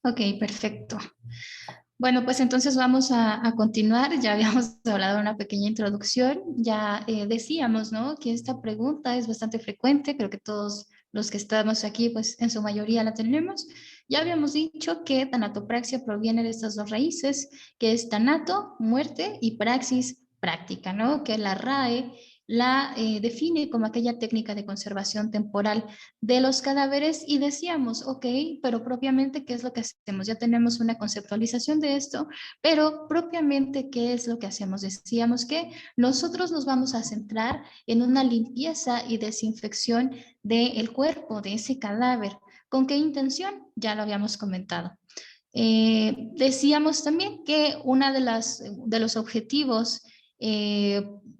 Ok, perfecto. Bueno, pues entonces vamos a continuar. Ya habíamos hablado de una pequeña introducción. Ya decíamos, ¿no? Que esta pregunta es bastante frecuente. Creo que todos los que estamos aquí, pues en su mayoría la tenemos. Ya habíamos dicho que tanatopraxia proviene de estas dos raíces, que es tanato, muerte, y praxis, práctica, ¿no? Que la RAE la define como aquella técnica de conservación temporal de los cadáveres y decíamos, ok, pero propiamente, ¿qué es lo que hacemos? Ya tenemos una conceptualización de esto, pero propiamente, ¿qué es lo que hacemos? Decíamos que nosotros nos vamos a centrar en una limpieza y desinfección del cuerpo, de ese cadáver. ¿Con qué intención? Ya lo habíamos comentado. Decíamos también que una de los objetivos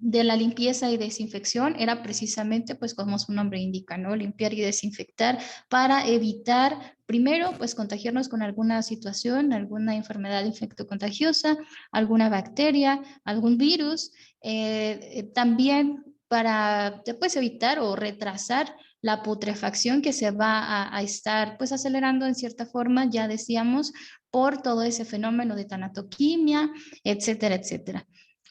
de la limpieza y desinfección era precisamente, pues como su nombre indica, ¿no? Limpiar y desinfectar para evitar, primero, pues contagiarnos con alguna situación, alguna enfermedad infectocontagiosa, alguna bacteria, algún virus, también para después evitar o retrasar la putrefacción que se va a estar pues acelerando en cierta forma, ya decíamos, por todo ese fenómeno de tanatoquimia, etcétera, etcétera.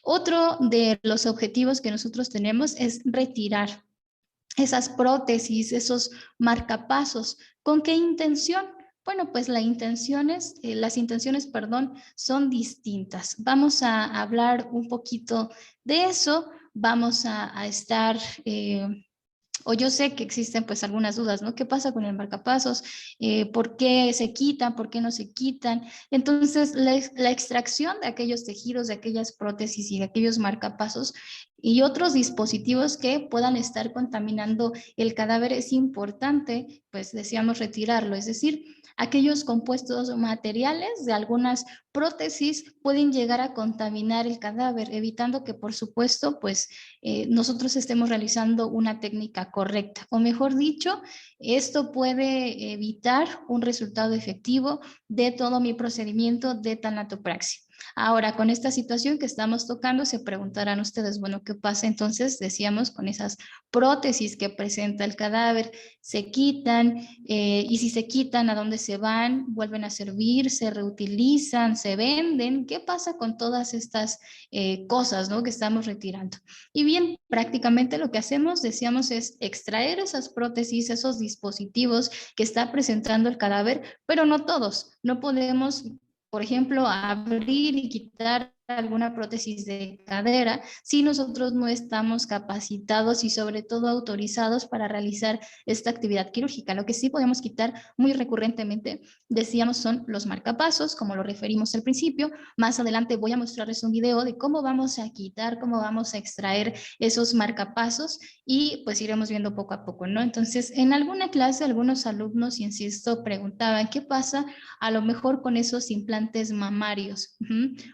Otro de los objetivos que nosotros tenemos es retirar esas prótesis, esos marcapasos. ¿Con qué intención? Bueno, pues las intenciones, perdón, son distintas. Vamos a hablar un poquito de eso. Vamos a estar o yo sé que existen pues algunas dudas, ¿no? ¿Qué pasa con el marcapasos? ¿Por qué se quitan? ¿Por qué no se quitan? Entonces, la extracción de aquellos tejidos, de aquellas prótesis y de aquellos marcapasos y otros dispositivos que puedan estar contaminando el cadáver es importante, pues decíamos retirarlo, es decir, aquellos compuestos o materiales de algunas prótesis pueden llegar a contaminar el cadáver, evitando que, por supuesto, pues nosotros estemos realizando una técnica correcta. O mejor dicho, esto puede evitar un resultado efectivo de todo mi procedimiento de tanatopraxia. Ahora, con esta situación que estamos tocando, se preguntarán ustedes, bueno, ¿qué pasa entonces? Decíamos con esas prótesis que presenta el cadáver, se quitan, y si se quitan, ¿a dónde se van? ¿Vuelven a servir? ¿Se reutilizan? ¿Se venden? ¿Qué pasa con todas estas cosas, ¿no? Que estamos retirando? Y bien, prácticamente lo que hacemos, decíamos, es extraer esas prótesis, esos dispositivos que está presentando el cadáver, pero no todos. No podemos, por ejemplo, abrir y quitar alguna prótesis de cadera si nosotros no estamos capacitados y sobre todo autorizados para realizar esta actividad quirúrgica. Lo que sí podemos quitar muy recurrentemente, decíamos, son los marcapasos, como lo referimos al principio. Más adelante voy a mostrarles un video de cómo vamos a quitar, cómo vamos a extraer esos marcapasos y pues iremos viendo poco a poco, ¿no? Entonces, en alguna clase, algunos alumnos, insisto, preguntaban, ¿qué pasa a lo mejor con esos implantes mamarios?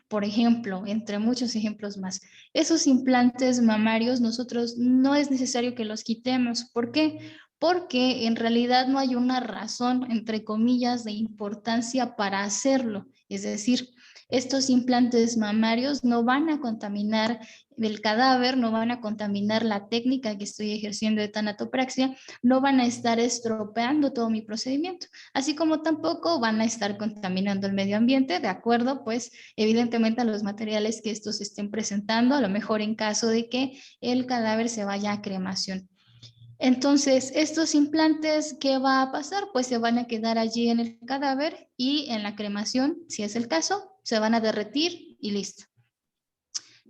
Por ejemplo, entre muchos ejemplos más. Esos implantes mamarios nosotros no es necesario que los quitemos. ¿Por qué? Porque en realidad no hay una razón, entre comillas, de importancia para hacerlo. Es decir, estos implantes mamarios no van a contaminar el cadáver, no van a contaminar la técnica que estoy ejerciendo de tanatopraxia, no van a estar estropeando todo mi procedimiento, así como tampoco van a estar contaminando el medio ambiente, de acuerdo, pues evidentemente a los materiales que estos estén presentando, a lo mejor en caso de que el cadáver se vaya a cremación. Entonces, estos implantes, ¿qué va a pasar? Pues se van a quedar allí en el cadáver y en la cremación, si es el caso, se van a derretir y listo.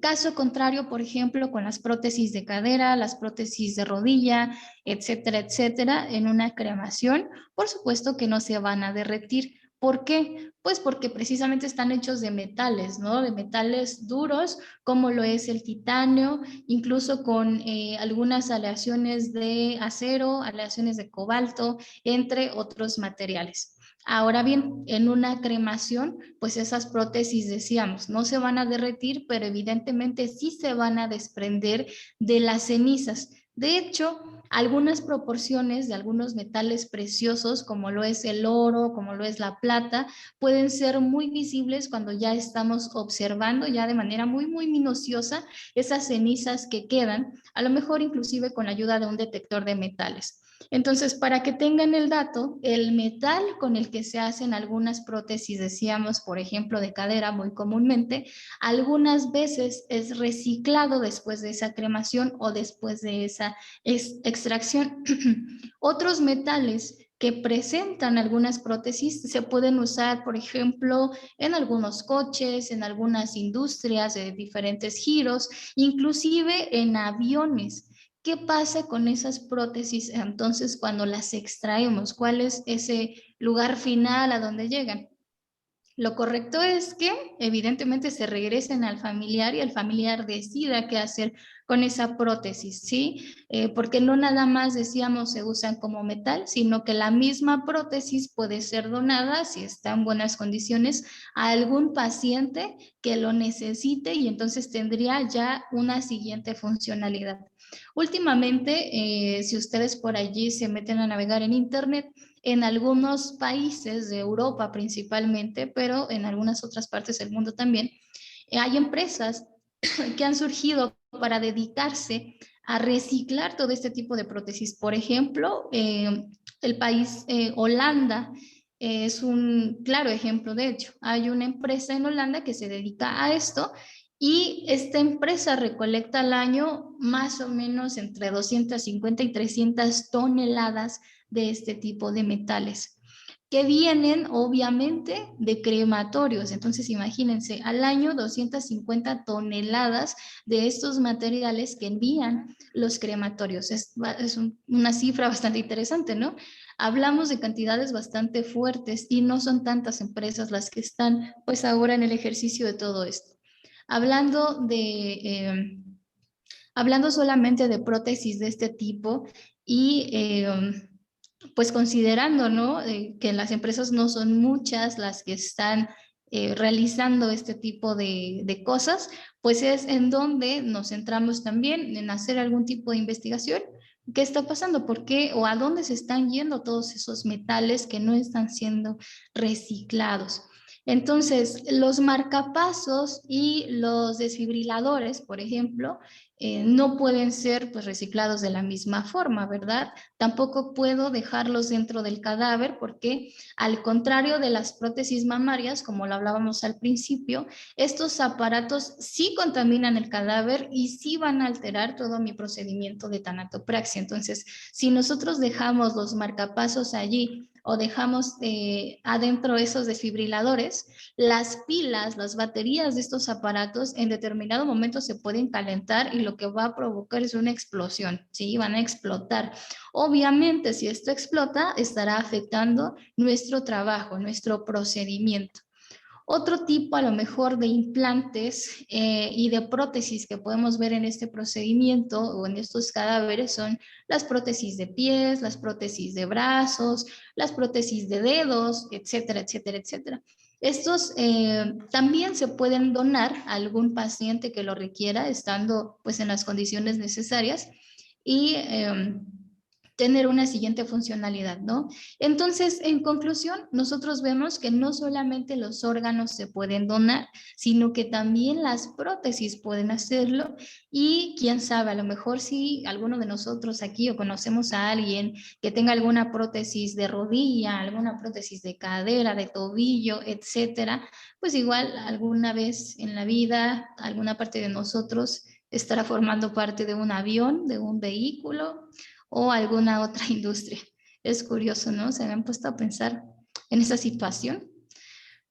Caso contrario, por ejemplo, con las prótesis de cadera, las prótesis de rodilla, etcétera, etcétera, en una cremación, por supuesto que no se van a derretir. ¿Por qué? Pues porque precisamente están hechos de metales, ¿no? De metales duros, como lo es el titanio, incluso con algunas aleaciones de acero, aleaciones de cobalto, entre otros materiales. Ahora bien, en una cremación, pues esas prótesis, decíamos, no se van a derretir, pero evidentemente sí se van a desprender de las cenizas. De hecho, algunas proporciones de algunos metales preciosos, como lo es el oro, como lo es la plata, pueden ser muy visibles cuando ya estamos observando ya de manera muy, muy minuciosa esas cenizas que quedan, a lo mejor inclusive con la ayuda de un detector de metales. Entonces, para que tengan el dato, el metal con el que se hacen algunas prótesis, decíamos, por ejemplo, de cadera muy comúnmente, algunas veces es reciclado después de esa cremación o después de esa extracción. Otros metales que presentan algunas prótesis se pueden usar, por ejemplo, en algunos coches, en algunas industrias de diferentes giros, inclusive en aviones. ¿Qué pasa con esas prótesis entonces cuando las extraemos? ¿Cuál es ese lugar final a donde llegan? Lo correcto es que evidentemente se regresen al familiar y el familiar decida qué hacer con esa prótesis, ¿sí? Porque no nada más decíamos se usan como metal, sino que la misma prótesis puede ser donada, si está en buenas condiciones, a algún paciente que lo necesite y entonces tendría ya una siguiente funcionalidad. Últimamente, si ustedes por allí se meten a navegar en internet, en algunos países de Europa principalmente, pero en algunas otras partes del mundo también, hay empresas que han surgido para dedicarse a reciclar todo este tipo de prótesis. Por ejemplo, el país Holanda es un claro ejemplo de hecho. Hay una empresa en Holanda que se dedica a esto y esta empresa recolecta al año más o menos entre 250 y 300 toneladas de este tipo de metales que vienen obviamente de crematorios. Entonces, imagínense, al año 250 toneladas de estos materiales que envían los crematorios. Una cifra bastante interesante, ¿no? Hablamos de cantidades bastante fuertes y no son tantas empresas las que están pues ahora en el ejercicio de todo esto. Hablando hablando solamente de prótesis de este tipo y pues considerando, ¿no? Que las empresas no son muchas las que están realizando este tipo de cosas, pues es en donde nos centramos también en hacer algún tipo de investigación. ¿Qué está pasando? ¿Por qué o a dónde se están yendo todos esos metales que no están siendo reciclados? Entonces, los marcapasos y los desfibriladores, por ejemplo, no pueden ser pues, reciclados de la misma forma, ¿verdad? Tampoco puedo dejarlos dentro del cadáver porque, al contrario de las prótesis mamarias, como lo hablábamos al principio, estos aparatos sí contaminan el cadáver y sí van a alterar todo mi procedimiento de tanatopraxia. Entonces, si nosotros dejamos los marcapasos allí o dejamos adentro esos desfibriladores, las pilas, las baterías de estos aparatos en determinado momento se pueden calentar y lo que va a provocar es una explosión, ¿sí? Van a explotar. Obviamente, si esto explota, estará afectando nuestro trabajo, nuestro procedimiento. Otro tipo a lo mejor de implantes y de prótesis que podemos ver en este procedimiento o en estos cadáveres son las prótesis de pies, las prótesis de brazos, las prótesis de dedos, etcétera, etcétera, etcétera. Estos también se pueden donar a algún paciente que lo requiera, estando pues en las condiciones necesarias y tener una siguiente funcionalidad, ¿no? Entonces, en conclusión, nosotros vemos que no solamente los órganos se pueden donar, sino que también las prótesis pueden hacerlo y quién sabe, a lo mejor si alguno de nosotros aquí o conocemos a alguien que tenga alguna prótesis de rodilla, alguna prótesis de cadera, de tobillo, etcétera, pues igual alguna vez en la vida, alguna parte de nosotros estará formando parte de un avión, de un vehículo o alguna otra industria. Es curioso, ¿no? Se habían puesto a pensar en esa situación.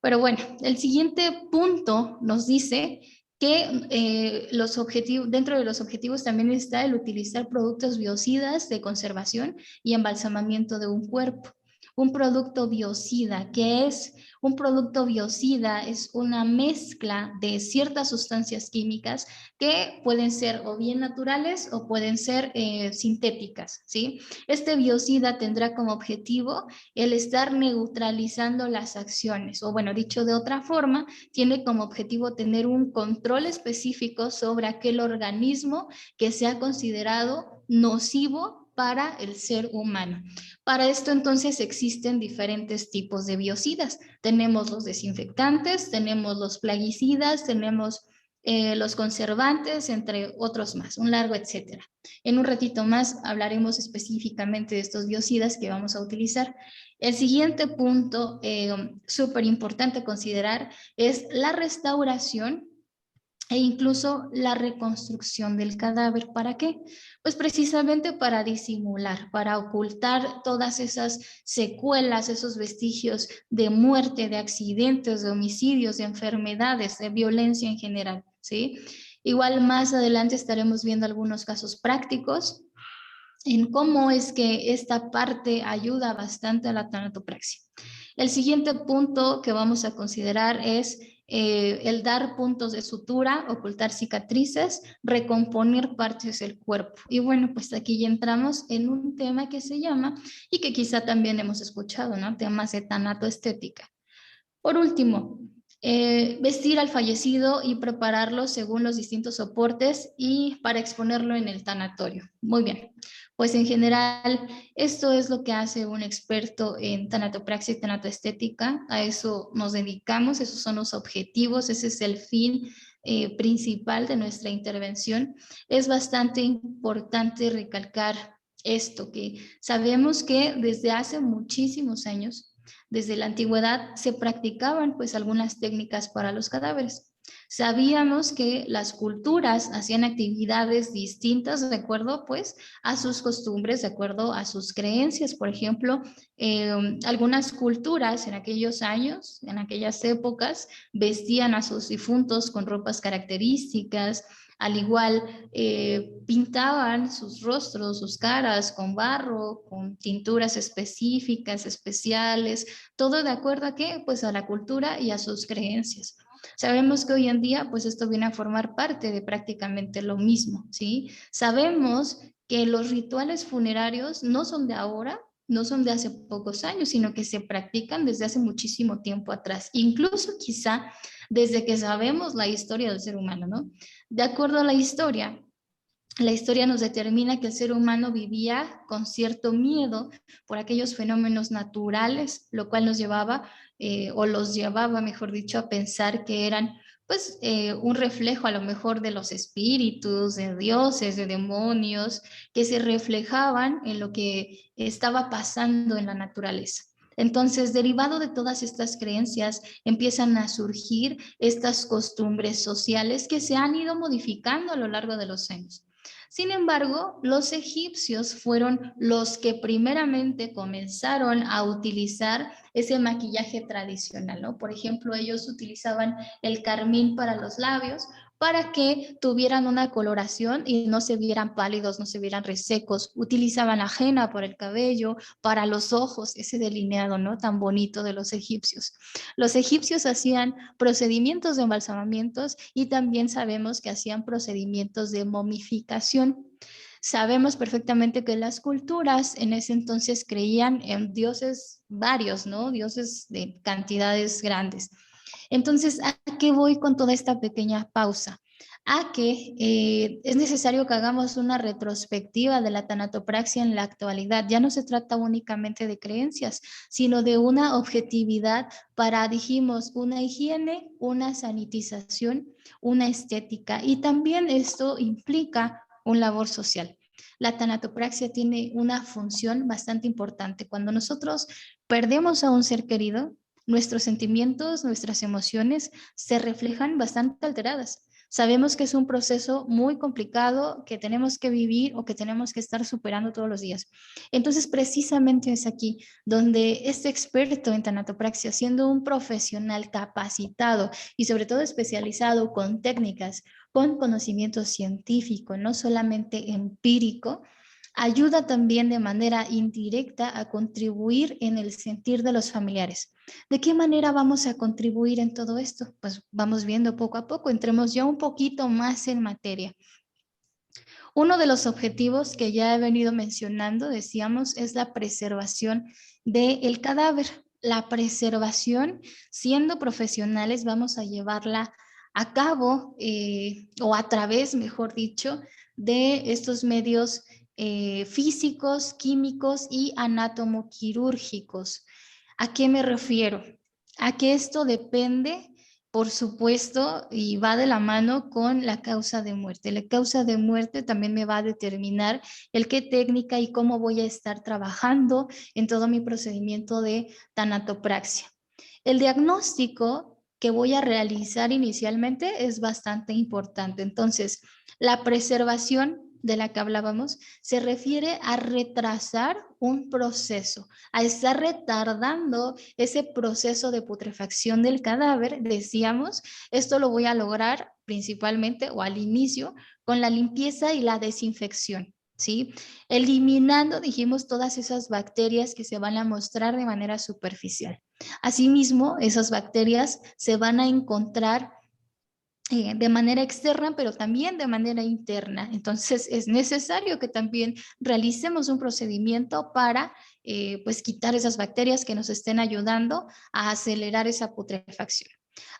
Pero bueno, el siguiente punto nos dice que los objetivos, dentro de los objetivos también está el utilizar productos biocidas de conservación y embalsamamiento de un cuerpo. Un producto biocida, ¿qué es? Un producto biocida es una mezcla de ciertas sustancias químicas que pueden ser o bien naturales o pueden ser sintéticas, ¿sí? Este biocida tendrá como objetivo el estar neutralizando las acciones, o bueno, dicho de otra forma, tiene como objetivo tener un control específico sobre aquel organismo que sea considerado nocivo para el ser humano. Para esto entonces existen diferentes tipos de biocidas. Tenemos los desinfectantes, tenemos los plaguicidas, tenemos los conservantes, entre otros más, un largo etcétera. En un ratito más hablaremos específicamente de estos biocidas que vamos a utilizar. El siguiente punto súper importante considerar es la restauración e incluso la reconstrucción del cadáver. ¿Para qué? Pues precisamente para disimular, para ocultar todas esas secuelas, esos vestigios de muerte, de accidentes, de homicidios, de enfermedades, de violencia en general, ¿sí? Igual más adelante estaremos viendo algunos casos prácticos en cómo es que esta parte ayuda bastante a la tanatopraxia. El siguiente punto que vamos a considerar es el dar puntos de sutura, ocultar cicatrices, recomponer partes del cuerpo. Y bueno, pues aquí ya entramos en un tema que se llama, y que quizá también hemos escuchado, ¿no? Temas de tanatoestética. Por último, vestir al fallecido y prepararlo según los distintos soportes y para exponerlo en el tanatorio. Muy bien, pues en general esto es lo que hace un experto en tanatopraxia y tanatoestética. A eso nos dedicamos, esos son los objetivos, ese es el fin principal de nuestra intervención. Es bastante importante recalcar esto, que sabemos que desde hace muchísimos años desde la antigüedad se practicaban pues algunas técnicas para los cadáveres. Sabíamos que las culturas hacían actividades distintas de acuerdo pues a sus costumbres, de acuerdo a sus creencias. Por ejemplo, algunas culturas en aquellos años, en aquellas épocas, vestían a sus difuntos con ropas características, al igual pintaban sus rostros, sus caras con barro, con tinturas específicas, especiales, todo de acuerdo a qué, pues a la cultura y a sus creencias. Sabemos que hoy en día, pues esto viene a formar parte de prácticamente lo mismo, ¿sí? Sabemos que los rituales funerarios no son de ahora, no son de hace pocos años, sino que se practican desde hace muchísimo tiempo atrás, incluso quizá desde que sabemos la historia del ser humano, ¿no? De acuerdo a la historia nos determina que el ser humano vivía con cierto miedo por aquellos fenómenos naturales, lo cual nos llevaba, o los llevaba, mejor dicho, a pensar que eran pues un reflejo a lo mejor de los espíritus, de dioses, de demonios, que se reflejaban en lo que estaba pasando en la naturaleza. Entonces, derivado de todas estas creencias, empiezan a surgir estas costumbres sociales que se han ido modificando a lo largo de los años. Sin embargo, los egipcios fueron los que primeramente comenzaron a utilizar ese maquillaje tradicional, ¿no? Por ejemplo, ellos utilizaban el carmín para los labios para que tuvieran una coloración y no se vieran pálidos, no se vieran resecos. Utilizaban la henna para el cabello, para los ojos, ese delineado, ¿no? Tan bonito de los egipcios. Los egipcios hacían procedimientos de embalsamamientos y también sabemos que hacían procedimientos de momificación. Sabemos perfectamente que las culturas en ese entonces creían en dioses varios, ¿no? Dioses de cantidades grandes. Entonces, ¿a qué voy con toda esta pequeña pausa? A que es necesario que hagamos una retrospectiva de la tanatopraxia en la actualidad. Ya no se trata únicamente de creencias, sino de una objetividad para, dijimos, una higiene, una sanitización, una estética. Y también esto implica un labor social. La tanatopraxia tiene una función bastante importante. Cuando nosotros perdemos a un ser querido, nuestros sentimientos, nuestras emociones se reflejan bastante alteradas. Sabemos que es un proceso muy complicado que tenemos que vivir o que tenemos que estar superando todos los días. Entonces, precisamente es aquí donde este experto en tanatopraxia, siendo un profesional capacitado y sobre todo especializado con técnicas, con conocimiento científico, no solamente empírico, ayuda también de manera indirecta a contribuir en el sentir de los familiares. ¿De qué manera vamos a contribuir en todo esto? Pues vamos viendo poco a poco, entremos ya un poquito más en materia. Uno de los objetivos que ya he venido mencionando, decíamos, es la preservación del cadáver. La preservación, siendo profesionales, vamos a llevarla a cabo o a través, mejor dicho, de estos medios físicos, químicos y anatomoquirúrgicos. ¿A qué me refiero? A que esto depende Por supuesto, y va de la mano con la causa de muerte. La causa de muerte también me va a determinar el qué técnica y cómo voy a estar trabajando en todo mi procedimiento de tanatopraxia. El diagnóstico que voy a realizar inicialmente es bastante importante. Entonces, la preservación de la que hablábamos se refiere a retrasar un proceso, a estar retardando ese proceso de putrefacción del cadáver, decíamos. Esto lo voy a lograr principalmente o al inicio con la limpieza y la desinfección, ¿sí? Eliminando, dijimos, todas esas bacterias que se van a mostrar de manera superficial. Asimismo, esas bacterias se van a encontrar de manera externa, pero también de manera interna. Entonces, es necesario que también realicemos un procedimiento para pues quitar esas bacterias que nos estén ayudando a acelerar esa putrefacción.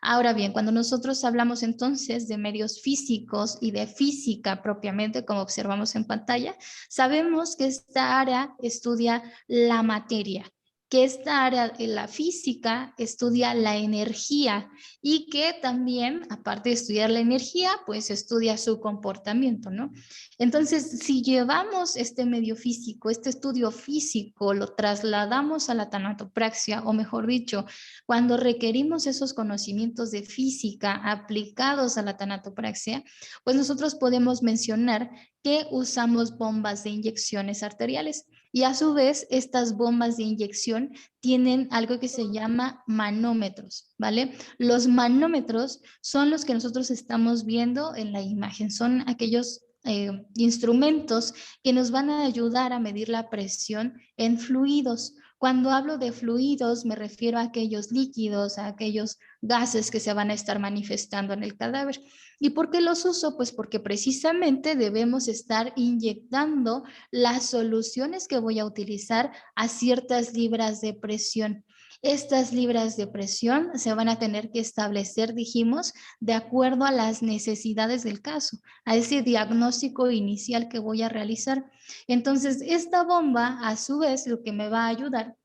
Ahora bien, cuando nosotros hablamos entonces de medios físicos y de física propiamente, como observamos en pantalla, sabemos que esta área estudia la materia, que esta área de la física estudia la energía y que también, aparte de estudiar la energía, pues estudia su comportamiento, ¿no? Entonces, si llevamos este medio físico, este estudio físico, lo trasladamos a la tanatopraxia, o mejor dicho, cuando requerimos esos conocimientos de física aplicados a la tanatopraxia, pues nosotros podemos mencionar que usamos bombas de inyecciones arteriales. Y a su vez, estas bombas de inyección tienen algo que se llama manómetros, ¿vale? Los manómetros son los que nosotros estamos viendo en la imagen, son aquellos instrumentos que nos van a ayudar a medir la presión en fluidos. Cuando hablo de fluidos me refiero a aquellos líquidos, a aquellos gases que se van a estar manifestando en el cadáver. ¿Y por qué los uso? Pues porque precisamente debemos estar inyectando las soluciones que voy a utilizar a ciertas libras de presión. Estas libras de presión se van a tener que establecer, dijimos, de acuerdo a las necesidades del caso, a ese diagnóstico inicial que voy a realizar. Entonces, esta bomba, a su vez, lo que me va a ayudar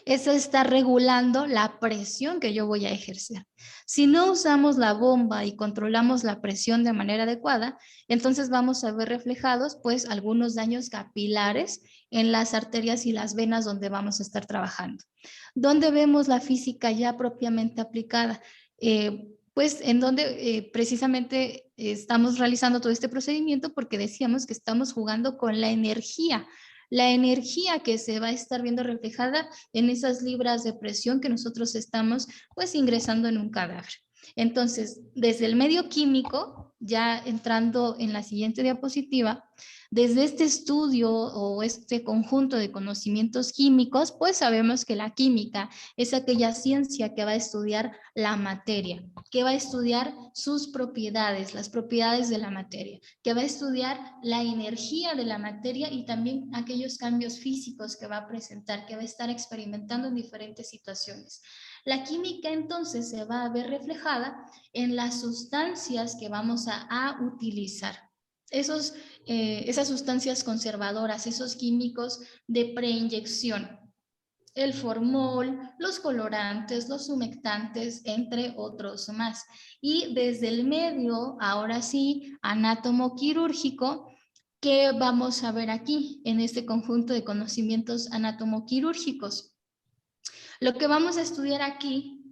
eso está regulando la presión que yo voy a ejercer. Si no usamos la bomba y controlamos la presión de manera adecuada, entonces vamos a ver reflejados pues algunos daños capilares en las arterias y las venas donde vamos a estar trabajando. ¿Dónde vemos la física ya propiamente aplicada? Pues en donde precisamente estamos realizando todo este procedimiento porque decíamos que estamos jugando con la energía que se va a estar viendo reflejada en esas libras de presión que nosotros estamos pues ingresando en un cadáver. Entonces, desde el medio químico, ya entrando en la siguiente diapositiva, desde este estudio o este conjunto de conocimientos químicos, pues sabemos que la química es aquella ciencia que va a estudiar la materia, que va a estudiar sus propiedades, las propiedades de la materia, que va a estudiar la energía de la materia y también aquellos cambios físicos que va a presentar, que va a estar experimentando en diferentes situaciones. La química entonces se va a ver reflejada en las sustancias que vamos a utilizar. Esas sustancias conservadoras, esos químicos de preinyección, el formol, los colorantes, los humectantes, entre otros más. Y desde el medio, ahora sí, anátomo quirúrgico, ¿qué vamos a ver aquí en este conjunto de conocimientos anatomoquirúrgicos? Lo que vamos a estudiar aquí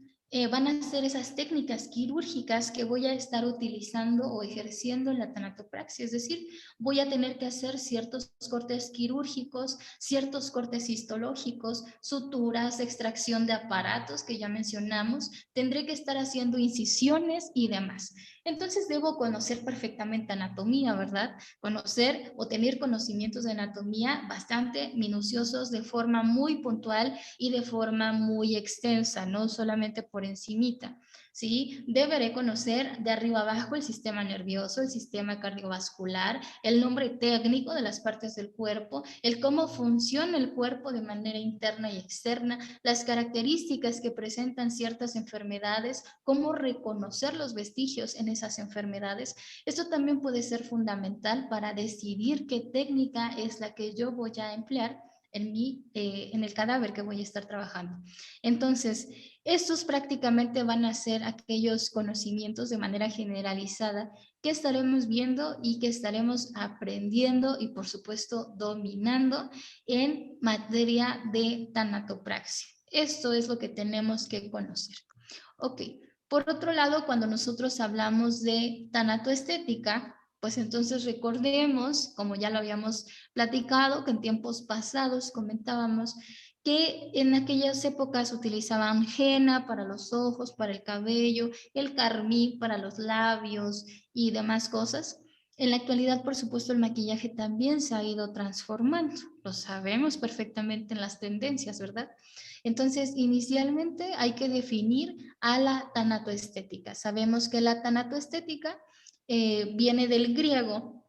van a ser esas técnicas quirúrgicas que voy a estar utilizando o ejerciendo en la tanatopraxia, es decir, voy a tener que hacer ciertos cortes quirúrgicos, ciertos cortes histológicos, suturas, extracción de aparatos que ya mencionamos, tendré que estar haciendo incisiones y demás. Entonces debo conocer perfectamente anatomía, ¿verdad? Conocer o tener conocimientos de anatomía bastante minuciosos de forma muy puntual y de forma muy extensa, no solamente por encimita, ¿sí? Deberé conocer de arriba abajo el sistema nervioso, el sistema cardiovascular, el nombre técnico de las partes del cuerpo, el cómo funciona el cuerpo de manera interna y externa, las características que presentan ciertas enfermedades, cómo reconocer los vestigios en esas enfermedades. Esto también puede ser fundamental para decidir qué técnica es la que yo voy a emplear en el cadáver que voy a estar trabajando. Entonces, Estos prácticamente van a ser aquellos conocimientos de manera generalizada que estaremos viendo y que estaremos aprendiendo y por supuesto dominando en materia de tanatopraxia. Esto es lo que tenemos que conocer. Ok, por otro lado, cuando nosotros hablamos de tanatoestética, pues entonces recordemos, como ya lo habíamos platicado, que en tiempos pasados comentábamos que en aquellas épocas utilizaban henna para los ojos, para el cabello, el carmín para los labios y demás cosas. En la actualidad, por supuesto, el maquillaje también se ha ido transformando. Lo sabemos perfectamente en las tendencias, ¿verdad? Entonces, inicialmente hay que definir a la tanatoestética. Sabemos que la tanatoestética viene del griego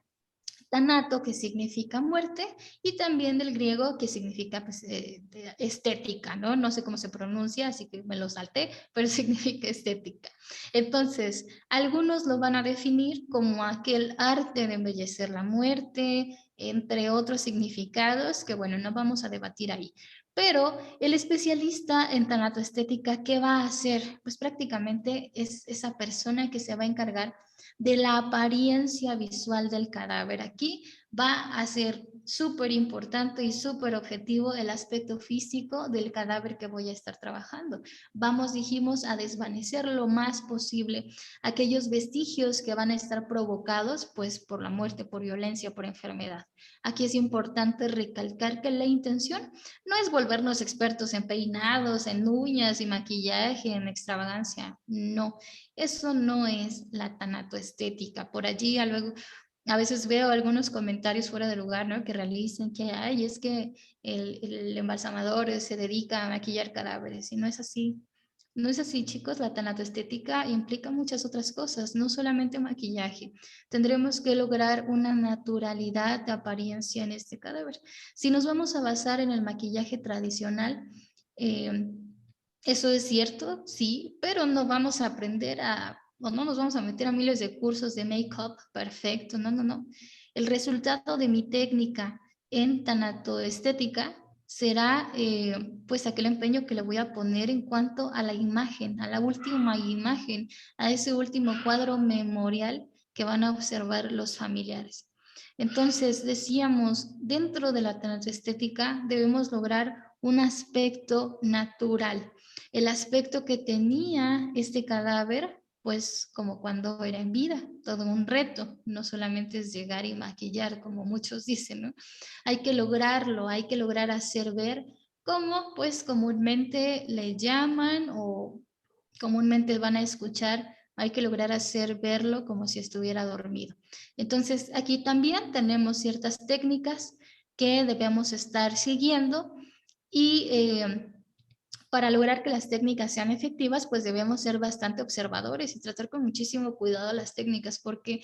tanato, que significa muerte, y también del griego, que significa pues, estética, ¿no? No sé cómo se pronuncia, así que me lo salté, pero significa estética. Entonces, algunos lo van a definir como aquel arte de embellecer la muerte, entre otros significados que, bueno, no vamos a debatir ahí. Pero el especialista en tanatoestética, ¿qué va a hacer? Pues prácticamente es esa persona que se va a encargar de la apariencia visual del cadáver. Aquí va a ser súper importante y súper objetivo el aspecto físico del cadáver que voy a estar trabajando. Vamos, dijimos, a desvanecer lo más posible aquellos vestigios que van a estar provocados pues por la muerte, por violencia, por enfermedad. Aquí es importante recalcar que la intención no es volvernos expertos en peinados, en uñas y maquillaje, en extravagancia, no. Eso no es la tanatoestética. Por allí luego a veces veo algunos comentarios fuera de lugar, ¿no? Que realizan que, ay, es que el embalsamador se dedica a maquillar cadáveres y no es así. No es así, chicos. La tanatoestética implica muchas otras cosas, no solamente maquillaje. Tendremos que lograr una naturalidad de apariencia en este cadáver. Si nos vamos a basar en el maquillaje tradicional, eh, eso es cierto, sí, pero no vamos a aprender o no nos vamos a meter a miles de cursos de make-up perfecto, no, no, no. El resultado de mi técnica en tanatoestética será pues aquel empeño que le voy a poner en cuanto a la imagen, a la última imagen, a ese último cuadro memorial que van a observar los familiares. Entonces, decíamos, dentro de la tanatoestética debemos lograr un aspecto natural, el aspecto que tenía este cadáver, pues como cuando era en vida, todo un reto, no solamente es llegar y maquillar como muchos dicen, ¿no? Hay que lograrlo, hay que lograr hacer ver como pues comúnmente le llaman o comúnmente van a escuchar, hay que lograr hacer verlo como si estuviera dormido. Entonces aquí también tenemos ciertas técnicas que debemos estar siguiendo y para lograr que las técnicas sean efectivas, pues debemos ser bastante observadores y tratar con muchísimo cuidado las técnicas, porque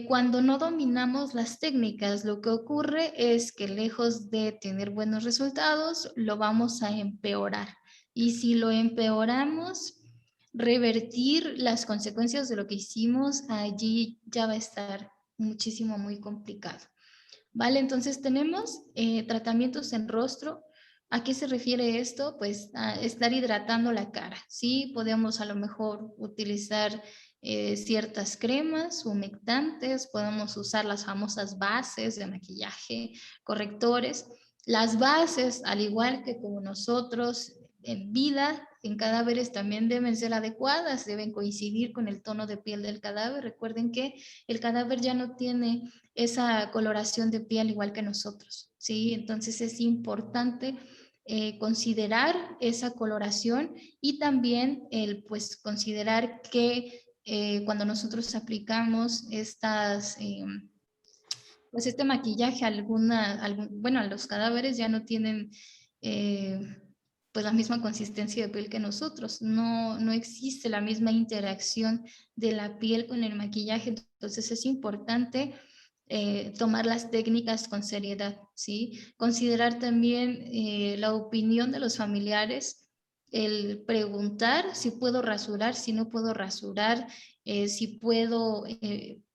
cuando no dominamos las técnicas, lo que ocurre es que lejos de tener buenos resultados, lo vamos a empeorar. Y si lo empeoramos, revertir las consecuencias de lo que hicimos, allí ya va a estar muchísimo, muy complicado. ¿Vale? Entonces tenemos tratamientos en rostro. ¿A qué se refiere esto? Pues a estar hidratando la cara. Sí, podemos a lo mejor utilizar ciertas cremas humectantes, podemos usar las famosas bases de maquillaje, correctores. Las bases, al igual que como nosotros en vida, en cadáveres también deben ser adecuadas, deben coincidir con el tono de piel del cadáver. Recuerden que el cadáver ya no tiene esa coloración de piel igual que nosotros, ¿sí? Entonces es importante considerar esa coloración y también el, pues, considerar que cuando nosotros aplicamos estas, pues este maquillaje, bueno, los cadáveres ya no tienen eh, pues la misma consistencia de piel que nosotros, no existe la misma interacción de la piel con el maquillaje, entonces es importante tomar las técnicas con seriedad, ¿sí? Considerar también la opinión de los familiares, el preguntar si puedo rasurar, si no puedo rasurar, si puedo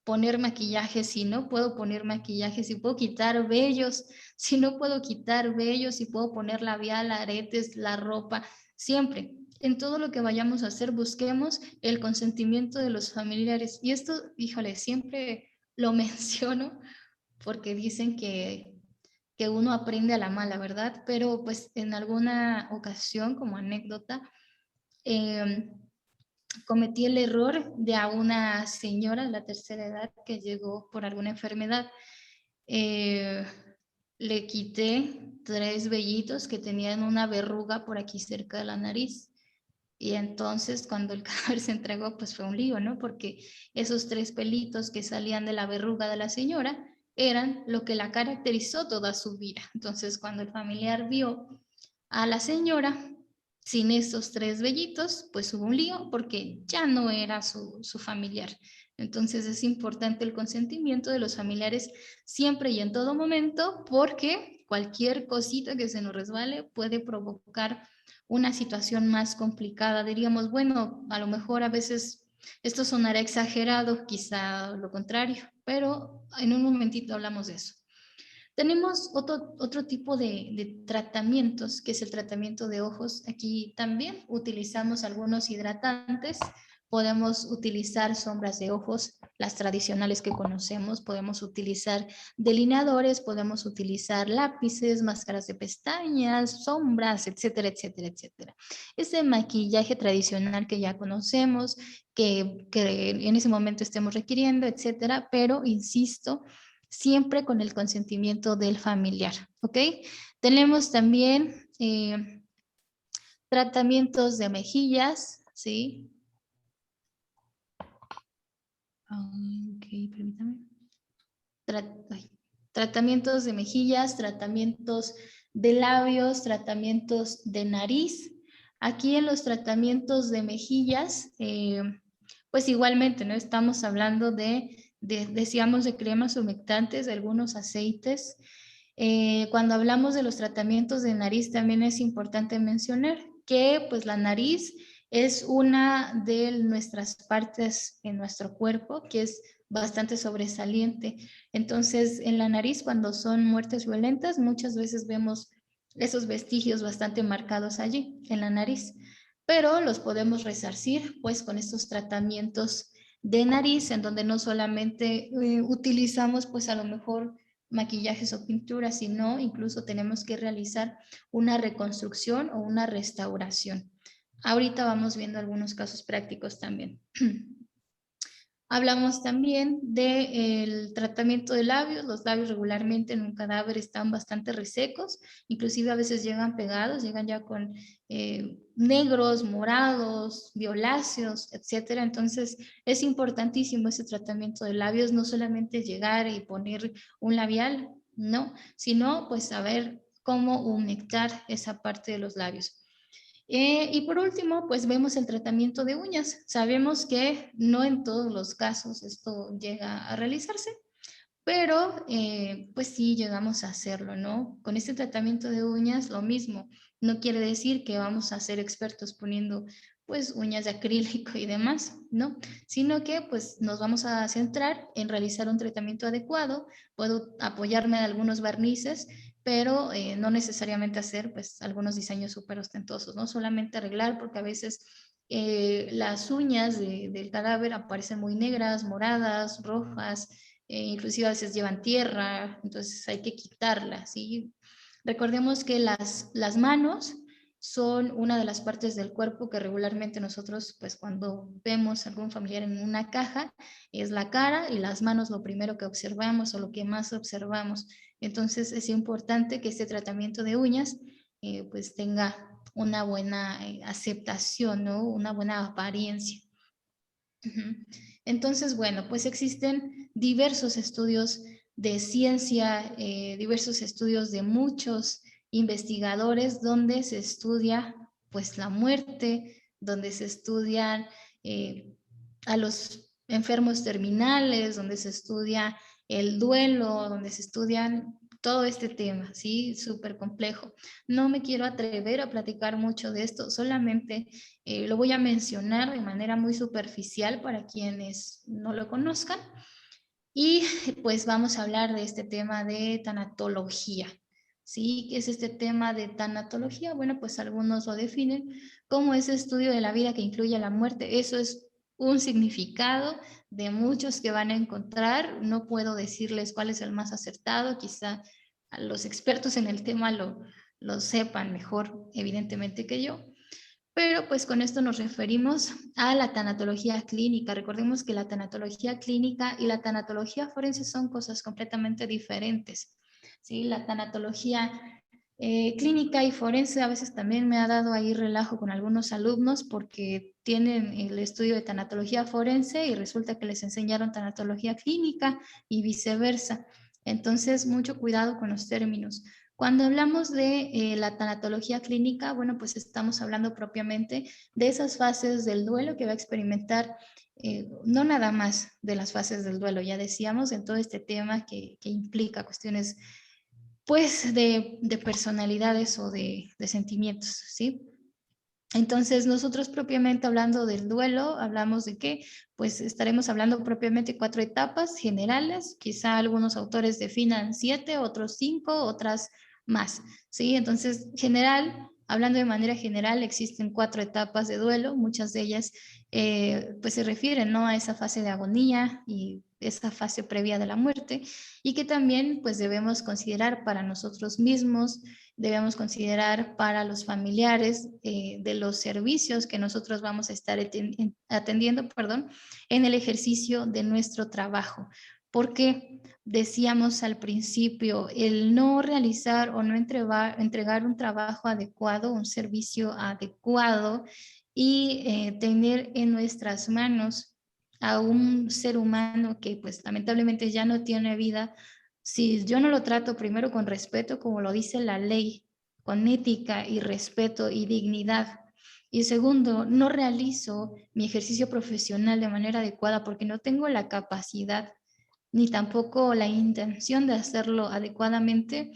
poner maquillaje, si no puedo poner maquillaje, si puedo quitar vellos, si no puedo quitar vellos, si puedo poner labial, aretes, la ropa, Siempre, en todo lo que vayamos a hacer, busquemos el consentimiento de los familiares. Y esto, híjole, siempre lo menciono porque dicen que uno aprende a la mala, ¿verdad? Pero pues en alguna ocasión, como anécdota, eh, cometí el error de a una señora de la tercera edad que llegó por alguna enfermedad. Eh, Le quité 3 vellitos que tenían una verruga por aquí cerca de la nariz. Y entonces cuando el cadáver se entregó, pues fue un lío, ¿no? Porque esos 3 pelitos que salían de la verruga de la señora eran lo que la caracterizó toda su vida. Entonces cuando el familiar vio a la señora sin esos 3 vellitos, pues hubo un lío porque ya no era su familiar. Entonces es importante el consentimiento de los familiares siempre y en todo momento, porque cualquier cosita que se nos resbale puede provocar una situación más complicada. Diríamos, bueno, a lo mejor a veces esto sonará exagerado, quizá lo contrario, pero en un momentito hablamos de eso. Tenemos otro tipo de tratamientos, que es el tratamiento de ojos. Aquí también utilizamos algunos hidratantes. Podemos utilizar sombras de ojos, las tradicionales que conocemos. Podemos utilizar delineadores, podemos utilizar lápices, máscaras de pestañas, sombras, etcétera, etcétera, etcétera. Ese maquillaje tradicional que ya conocemos, que en ese momento estemos requiriendo, etcétera, pero insisto, siempre con el consentimiento del familiar, ¿ok? Tenemos también tratamientos de mejillas, ¿sí? Ok, permítame. Tratamientos de mejillas, tratamientos de labios, tratamientos de nariz. Aquí en los tratamientos de mejillas, pues igualmente, ¿no? Estamos hablando decíamos, de cremas humectantes, de algunos aceites. Cuando hablamos de los tratamientos de nariz, también es importante mencionar que pues la nariz es una de nuestras partes en nuestro cuerpo que es bastante sobresaliente. Entonces, en la nariz, cuando son muertes violentas, muchas veces vemos esos vestigios bastante marcados allí, en la nariz, pero los podemos resarcir pues con estos tratamientos de nariz, en donde no solamente utilizamos pues a lo mejor maquillajes o pinturas, sino incluso tenemos que realizar una reconstrucción o una restauración. Ahorita vamos viendo algunos casos prácticos también. Hablamos también del tratamiento de labios. Los labios regularmente en un cadáver están bastante resecos, inclusive a veces llegan pegados, llegan ya con negros, morados, violáceos, etcétera. Entonces es importantísimo ese tratamiento de labios, no solamente llegar y poner un labial, no, sino pues saber cómo humectar esa parte de los labios. Y por último, pues vemos el tratamiento de uñas. Sabemos que no en todos los casos esto llega a realizarse, pero pues sí llegamos a hacerlo, ¿no? Con este tratamiento de uñas lo mismo. No quiere decir que vamos a ser expertos poniendo pues uñas de acrílico y demás, ¿no? Sino que pues nos vamos a centrar en realizar un tratamiento adecuado. Puedo apoyarme en algunos barnices, pero no necesariamente hacer pues algunos diseños súper ostentosos, ¿no? Solamente arreglar porque a veces las uñas del cadáver aparecen muy negras, moradas, rojas, inclusive a veces llevan tierra, entonces hay que quitarlas, ¿sí? Recordemos que las manos son una de las partes del cuerpo que regularmente nosotros, pues cuando vemos a algún familiar en una caja, es la cara y las manos lo primero que observamos o lo que más observamos. Entonces es importante que este tratamiento de uñas pues tenga una buena aceptación, ¿no? Una buena apariencia. Entonces, bueno, pues existen diversos estudios de ciencia, diversos estudios de muchos investigadores donde se estudia pues la muerte, donde se estudian a los enfermos terminales, donde se estudia el duelo, donde se estudian todo este tema, ¿sí? Súper complejo. No me quiero atrever a platicar mucho de esto, solamente lo voy a mencionar de manera muy superficial para quienes no lo conozcan. Y pues vamos a hablar de este tema de tanatología, ¿sí? ¿Qué es este tema de tanatología? Bueno, pues algunos lo definen como ese estudio de la vida que incluye la muerte. Eso es un significado de muchos que van a encontrar. No puedo decirles cuál es el más acertado, quizá a los expertos en el tema lo sepan mejor, evidentemente, que yo. Pero pues con esto nos referimos a la tanatología clínica. Recordemos que la tanatología clínica y la tanatología forense son cosas completamente diferentes. ¿Sí? La tanatología clínica y forense a veces también me ha dado ahí relajo con algunos alumnos porque tienen el estudio de tanatología forense y resulta que les enseñaron tanatología clínica y viceversa. Entonces, mucho cuidado con los términos. Cuando hablamos de la tanatología clínica, bueno, pues estamos hablando propiamente de esas fases del duelo que va a experimentar, no nada más de las fases del duelo, ya decíamos, en todo este tema que implica cuestiones, pues, de personalidades o de sentimientos, ¿sí? Entonces, nosotros propiamente hablando del duelo, hablamos de que, pues estaremos hablando propiamente 4 etapas generales, quizá algunos autores definan 7, otros 5, otras más, ¿sí? Entonces, general, hablando de manera general, existen 4 etapas de duelo, muchas de ellas pues se refieren, ¿no?, a esa fase de agonía y esa fase previa de la muerte, y que también pues debemos considerar para nosotros mismos, debemos considerar para los familiares de los servicios que nosotros vamos a estar atendiendo, perdón, en el ejercicio de nuestro trabajo. Porque decíamos al principio, el no realizar o no entregar un trabajo adecuado, un servicio adecuado y tener en nuestras manos a un ser humano que pues lamentablemente ya no tiene vida, si yo no lo trato primero con respeto, como lo dice la ley, con ética y respeto y dignidad, y segundo, no realizo mi ejercicio profesional de manera adecuada porque no tengo la capacidad ni tampoco la intención de hacerlo adecuadamente,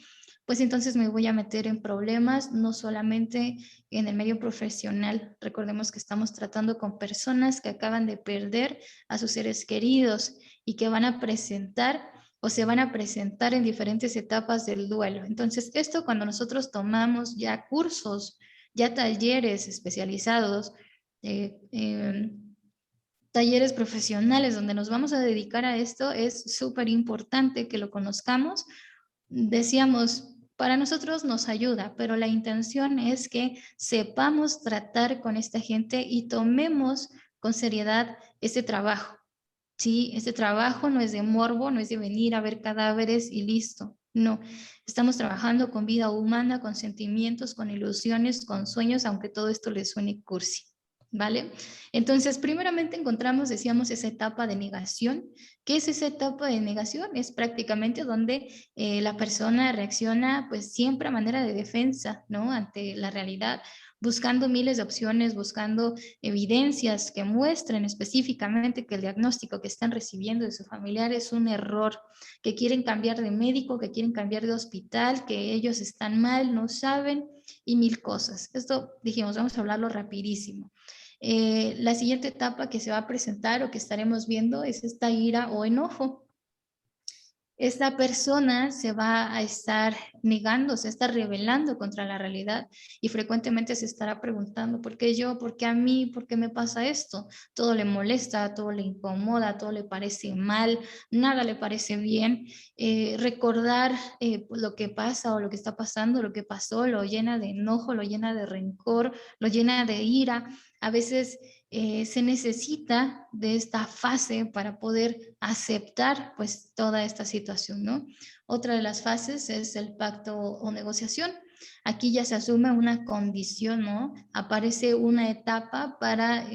pues entonces me voy a meter en problemas, no solamente en el medio profesional. Recordemos que estamos tratando con personas que acaban de perder a sus seres queridos y que van a presentar o se van a presentar en diferentes etapas del duelo. Entonces, esto cuando nosotros tomamos ya cursos, ya talleres especializados, talleres profesionales donde nos vamos a dedicar a esto, es súper importante que lo conozcamos. Decíamos, para nosotros nos ayuda, pero la intención es que sepamos tratar con esta gente y tomemos con seriedad este trabajo. Sí, este trabajo no es de morbo, no es de venir a ver cadáveres y listo. No, estamos trabajando con vida humana, con sentimientos, con ilusiones, con sueños, aunque todo esto les suene cursi. ¿Vale? Entonces, primeramente encontramos, decíamos, esa etapa de negación. ¿Qué es esa etapa de negación? Es prácticamente donde la persona reacciona pues siempre a manera de defensa, ¿no? Ante la realidad, buscando miles de opciones, buscando evidencias que muestren específicamente que el diagnóstico que están recibiendo de su familiar es un error, que quieren cambiar de médico, que quieren cambiar de hospital, que ellos están mal, no saben y mil cosas. Esto dijimos, vamos a hablarlo rapidísimo. La siguiente etapa que se va a presentar o que estaremos viendo es esta ira o enojo. Esta persona se va a estar negando, se está rebelando contra la realidad y frecuentemente se estará preguntando, ¿por qué yo? ¿Por qué a mí? ¿Por qué me pasa esto? Todo le molesta, todo le incomoda, todo le parece mal, nada le parece bien. Recordar lo que pasa o lo que está pasando, lo que pasó, lo llena de enojo, lo llena de rencor, lo llena de ira. A veces se necesita de esta fase para poder aceptar pues toda esta situación, ¿no? Otra de las fases es el pacto o negociación. Aquí ya se asume una condición, ¿no? Aparece una etapa para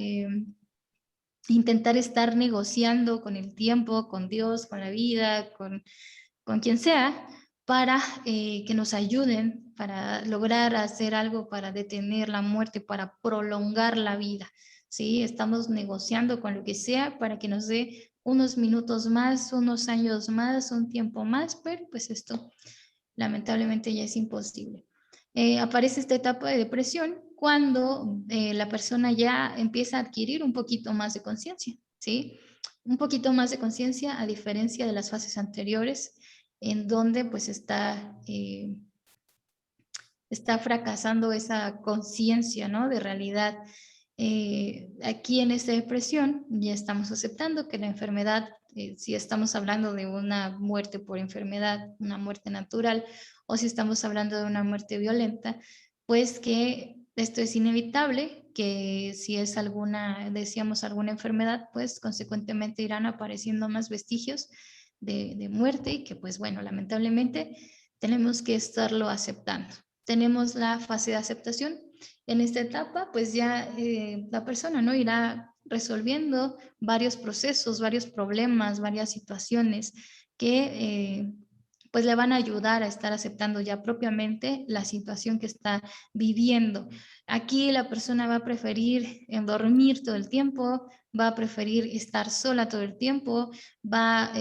intentar estar negociando con el tiempo, con Dios, con la vida, con quien sea, para que nos ayuden, para lograr hacer algo, para detener la muerte, para prolongar la vida. ¿Sí? Estamos negociando con lo que sea para que nos dé unos minutos más, unos años más, un tiempo más, pero pues esto lamentablemente ya es imposible. Aparece esta etapa de depresión cuando la persona ya empieza a adquirir un poquito más de conciencia, ¿sí? Un poquito más de conciencia a diferencia de las fases anteriores en donde pues está está fracasando esa conciencia, ¿no? De realidad. Aquí en esta depresión ya estamos aceptando que la enfermedad, si estamos hablando de una muerte por enfermedad, una muerte natural, o si estamos hablando de una muerte violenta, pues que esto es inevitable, que si es alguna, decíamos, alguna enfermedad, pues consecuentemente irán apareciendo más vestigios de muerte y que pues bueno, lamentablemente tenemos que estarlo aceptando. Tenemos la fase de aceptación. En esta etapa, pues ya la persona, ¿no?, irá resolviendo varios procesos, varios problemas, varias situaciones que pues le van a ayudar a estar aceptando ya propiamente la situación que está viviendo. Aquí la persona va a preferir dormir todo el tiempo, va a preferir estar sola todo el tiempo, va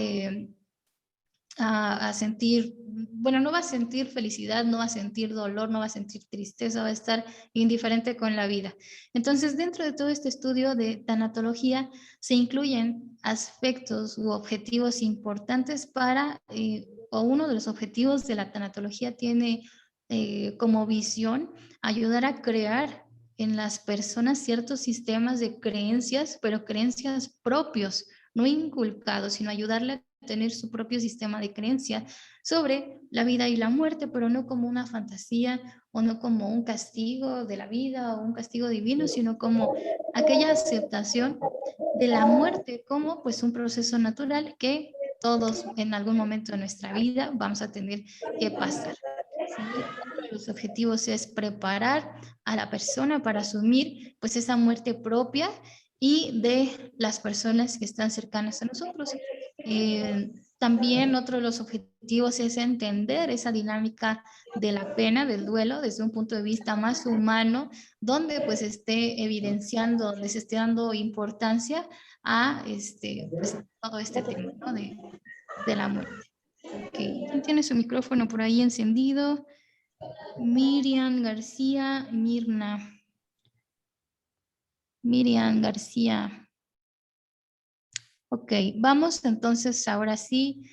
a sentir, bueno, no va a sentir felicidad, no va a sentir dolor, no va a sentir tristeza, va a estar indiferente con la vida. Entonces, dentro de todo este estudio de tanatología se incluyen aspectos u objetivos importantes para, o uno de los objetivos de la tanatología tiene como visión ayudar a crear en las personas ciertos sistemas de creencias, pero creencias propios, no inculcados, sino ayudarle a tener su propio sistema de creencia sobre la vida y la muerte, pero no como una fantasía o no como un castigo de la vida o un castigo divino, sino como aquella aceptación de la muerte como pues un proceso natural que todos en algún momento de nuestra vida vamos a tener que pasar. ¿Sí? Otro de los objetivos es preparar a la persona para asumir pues esa muerte propia y de las personas que están cercanas a nosotros. También otro de los objetivos es entender esa dinámica de la pena, del duelo, desde un punto de vista más humano, donde pues esté evidenciando, donde se esté dando importancia a pues, todo este tema, ¿no?, de la muerte. Okay. ¿Quién tiene su micrófono por ahí encendido? Miriam García, Mirna. Miriam García. Ok, vamos entonces ahora sí.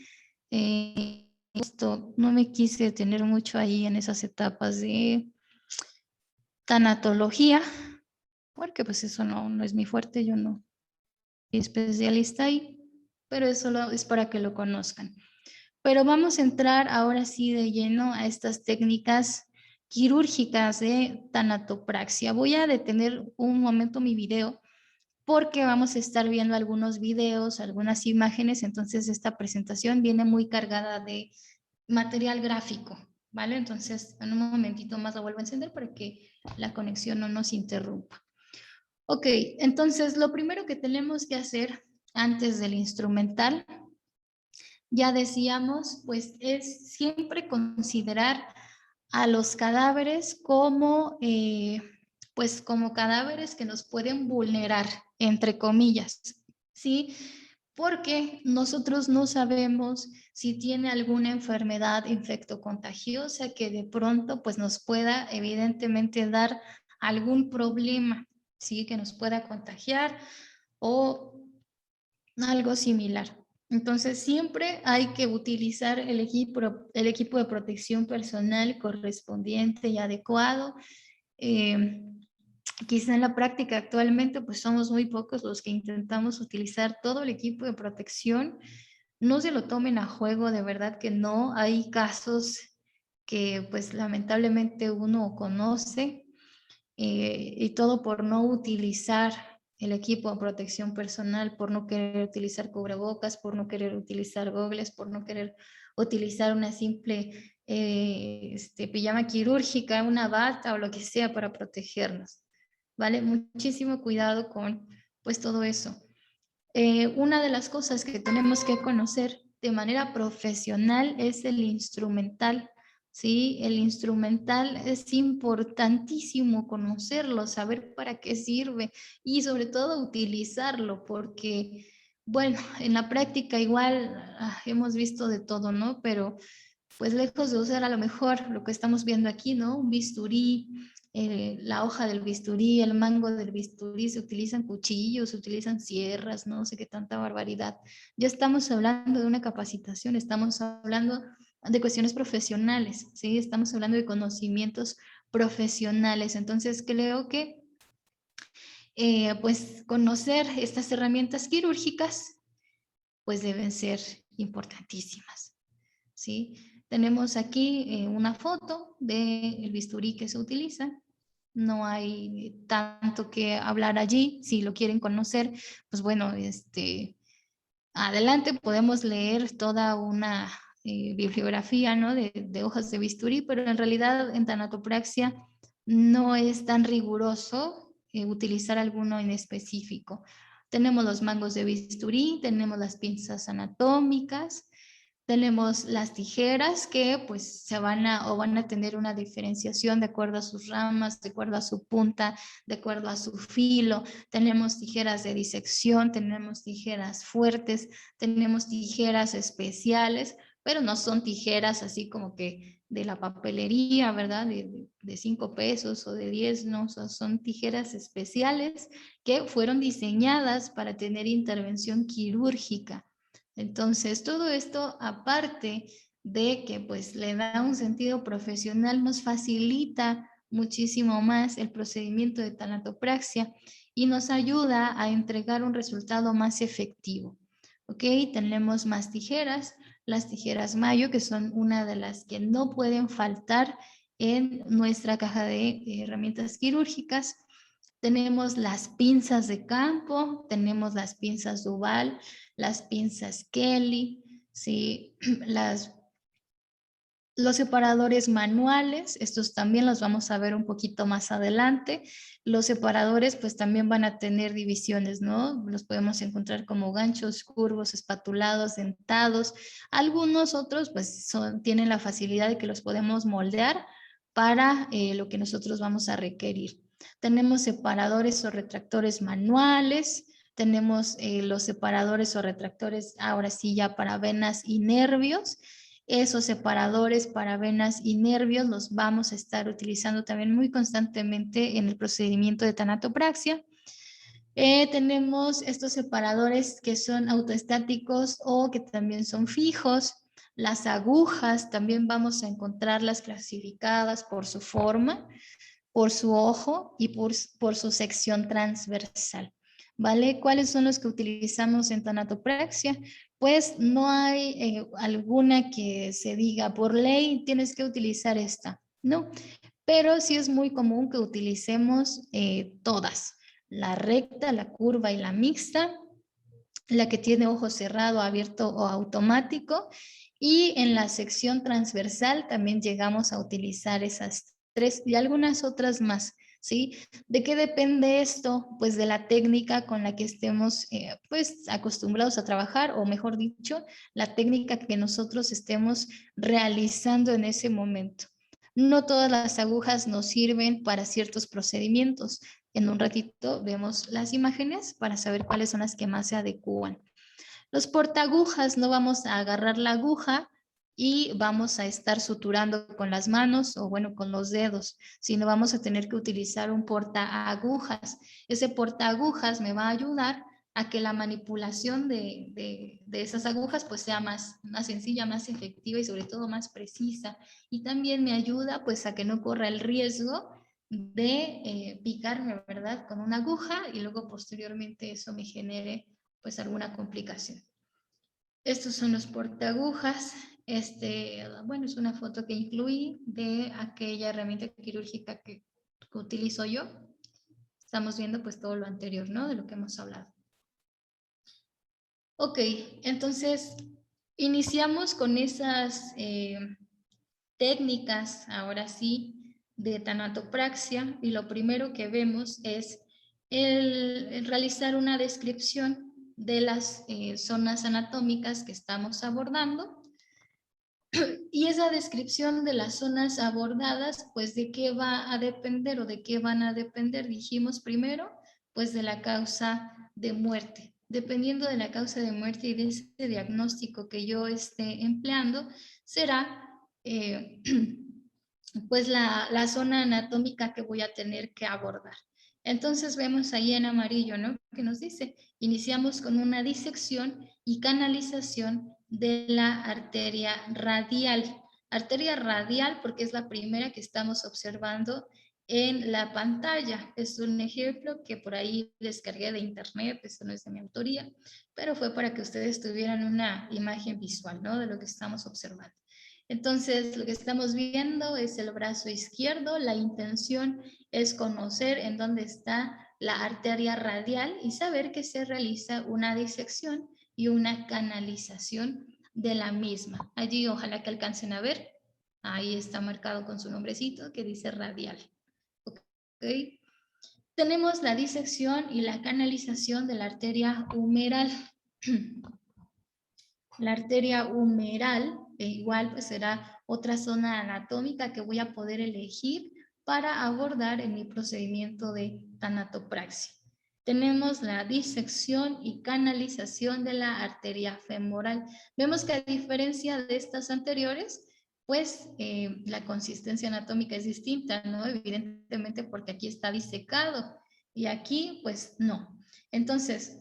Esto no me quise detener mucho ahí en esas etapas de tanatología, porque pues eso no es mi fuerte, yo no soy especialista ahí, pero eso es para que lo conozcan. Pero vamos a entrar ahora sí de lleno a estas técnicas quirúrgicas de tanatopraxia. Voy a detener un momento mi video porque vamos a estar viendo algunos videos, algunas imágenes, entonces esta presentación viene muy cargada de material gráfico, ¿vale? Entonces en un momentito más lo vuelvo a encender para que la conexión no nos interrumpa. Ok, entonces lo primero que tenemos que hacer antes del instrumental, ya decíamos, pues es siempre considerar a los cadáveres como, pues como cadáveres que nos pueden vulnerar, entre comillas, ¿sí? Porque nosotros no sabemos si tiene alguna enfermedad infectocontagiosa que de pronto pues nos pueda evidentemente dar algún problema, ¿sí? Que nos pueda contagiar o algo similar. Entonces siempre hay que utilizar el equipo de protección personal correspondiente y adecuado. Quizá en la práctica actualmente pues somos muy pocos los que intentamos utilizar todo el equipo de protección. No se lo tomen a juego, de verdad que no. Hay casos que pues lamentablemente uno conoce y todo por no utilizar el equipo de protección personal, por no querer utilizar cubrebocas, por no querer utilizar gogles, por no querer utilizar una simple pijama quirúrgica, una bata o lo que sea para protegernos, ¿vale? Muchísimo cuidado con pues todo eso. Una de las cosas que tenemos que conocer de manera profesional es el instrumental. Sí, el instrumental es importantísimo conocerlo, saber para qué sirve y sobre todo utilizarlo porque, bueno, en la práctica igual hemos visto de todo, ¿no? Pero pues lejos de usar a lo mejor lo que estamos viendo aquí, ¿no? Un bisturí, la hoja del bisturí, el mango del bisturí, se utilizan cuchillos, se utilizan sierras, no sé qué tanta barbaridad. Ya estamos hablando de una capacitación, estamos hablando de cuestiones profesionales, ¿sí? Estamos hablando de conocimientos profesionales. Entonces, creo que pues conocer estas herramientas quirúrgicas pues deben ser importantísimas, ¿sí? Tenemos aquí una foto del bisturí que se utiliza. No hay tanto que hablar allí. Si lo quieren conocer, pues bueno, adelante podemos leer toda una bibliografía, ¿no? de hojas de bisturí, pero en realidad en tanatopraxia no es tan riguroso utilizar alguno en específico. Tenemos los mangos de bisturí, tenemos las pinzas anatómicas, tenemos las tijeras que pues se van a tener una diferenciación de acuerdo a sus ramas, de acuerdo a su punta, de acuerdo a su filo. Tenemos tijeras de disección, tenemos tijeras fuertes, tenemos tijeras especiales, pero no son tijeras así como que de la papelería, ¿verdad? De 5 pesos o de 10, no, o sea, son tijeras especiales que fueron diseñadas para tener intervención quirúrgica. Entonces, todo esto, aparte de que pues le da un sentido profesional, nos facilita muchísimo más el procedimiento de tanatopraxia y nos ayuda a entregar un resultado más efectivo. ¿Ok? Tenemos más tijeras, las tijeras Mayo, que son una de las que no pueden faltar en nuestra caja de herramientas quirúrgicas. Tenemos las pinzas de campo, tenemos las pinzas Duval, las pinzas Kelly, ¿sí? Los separadores manuales, estos también los vamos a ver un poquito más adelante. Los separadores pues también van a tener divisiones, ¿no? Los podemos encontrar como ganchos, curvos, espatulados, dentados. Algunos otros pues tienen la facilidad de que los podemos moldear para lo que nosotros vamos a requerir. Tenemos separadores o retractores manuales, tenemos los separadores o retractores ahora sí ya para venas y nervios. Esos separadores para venas y nervios los vamos a estar utilizando también muy constantemente en el procedimiento de tanatopraxia. Tenemos estos separadores que son autoestáticos o que también son fijos. Las agujas también vamos a encontrarlas clasificadas por su forma, por su ojo y por su sección transversal. ¿Vale? ¿Cuáles son los que utilizamos en tanatopraxia? Pues no hay alguna que se diga por ley tienes que utilizar esta, no, pero sí es muy común que utilicemos todas, la recta, la curva y la mixta, la que tiene ojo cerrado, abierto o automático, y en la sección transversal también llegamos a utilizar esas tres y algunas otras más, ¿sí? ¿De qué depende esto? Pues de la técnica con la que estemos pues acostumbrados a trabajar, o mejor dicho, la técnica que nosotros estemos realizando en ese momento. No todas las agujas nos sirven para ciertos procedimientos. En un ratito vemos las imágenes para saber cuáles son las que más se adecúan. Los portaagujas, no vamos a agarrar la aguja y vamos a estar suturando con las manos o bueno, con los dedos, sino vamos a tener que utilizar un portaagujas. Ese portaagujas me va a ayudar a que la manipulación de esas agujas pues sea más sencilla, más efectiva y sobre todo más precisa. Y también me ayuda pues a que no corra el riesgo de picarme, ¿verdad? Con una aguja y luego posteriormente eso me genere pues alguna complicación. Estos son los portaagujas. Bueno, es una foto que incluí de aquella herramienta quirúrgica que utilizo yo. Estamos viendo pues todo lo anterior, ¿no? De lo que hemos hablado. Ok, entonces iniciamos con esas técnicas, ahora sí, de tanatopraxia, y lo primero que vemos es el realizar una descripción de las zonas anatómicas que estamos abordando. Y esa descripción de las zonas abordadas, pues de qué va a depender o de qué van a depender, dijimos primero, pues de la causa de muerte. Dependiendo de la causa de muerte y de ese diagnóstico que yo esté empleando, será pues la zona anatómica que voy a tener que abordar. Entonces vemos ahí en amarillo, ¿no? Que nos dice, iniciamos con una disección y canalización de la arteria radial. Arteria radial porque es la primera que estamos observando en la pantalla. Es un ejemplo que por ahí descargué de internet, esto no es de mi autoría, pero fue para que ustedes tuvieran una imagen visual, ¿no? De lo que estamos observando. Entonces, lo que estamos viendo es el brazo izquierdo. La intención es conocer en dónde está la arteria radial y saber que se realiza una disección y una canalización de la misma. Allí ojalá que alcancen a ver. Ahí está marcado con su nombrecito que dice radial. ¿Okay? Tenemos la disección y la canalización de la arteria humeral. La arteria humeral, igual pues será otra zona anatómica que voy a poder elegir para abordar en mi procedimiento de tanatopraxia. Tenemos la disección y canalización de la arteria femoral. Vemos que a diferencia de estas anteriores, pues la consistencia anatómica es distinta, ¿no? Evidentemente porque aquí está disecado y aquí pues no. Entonces,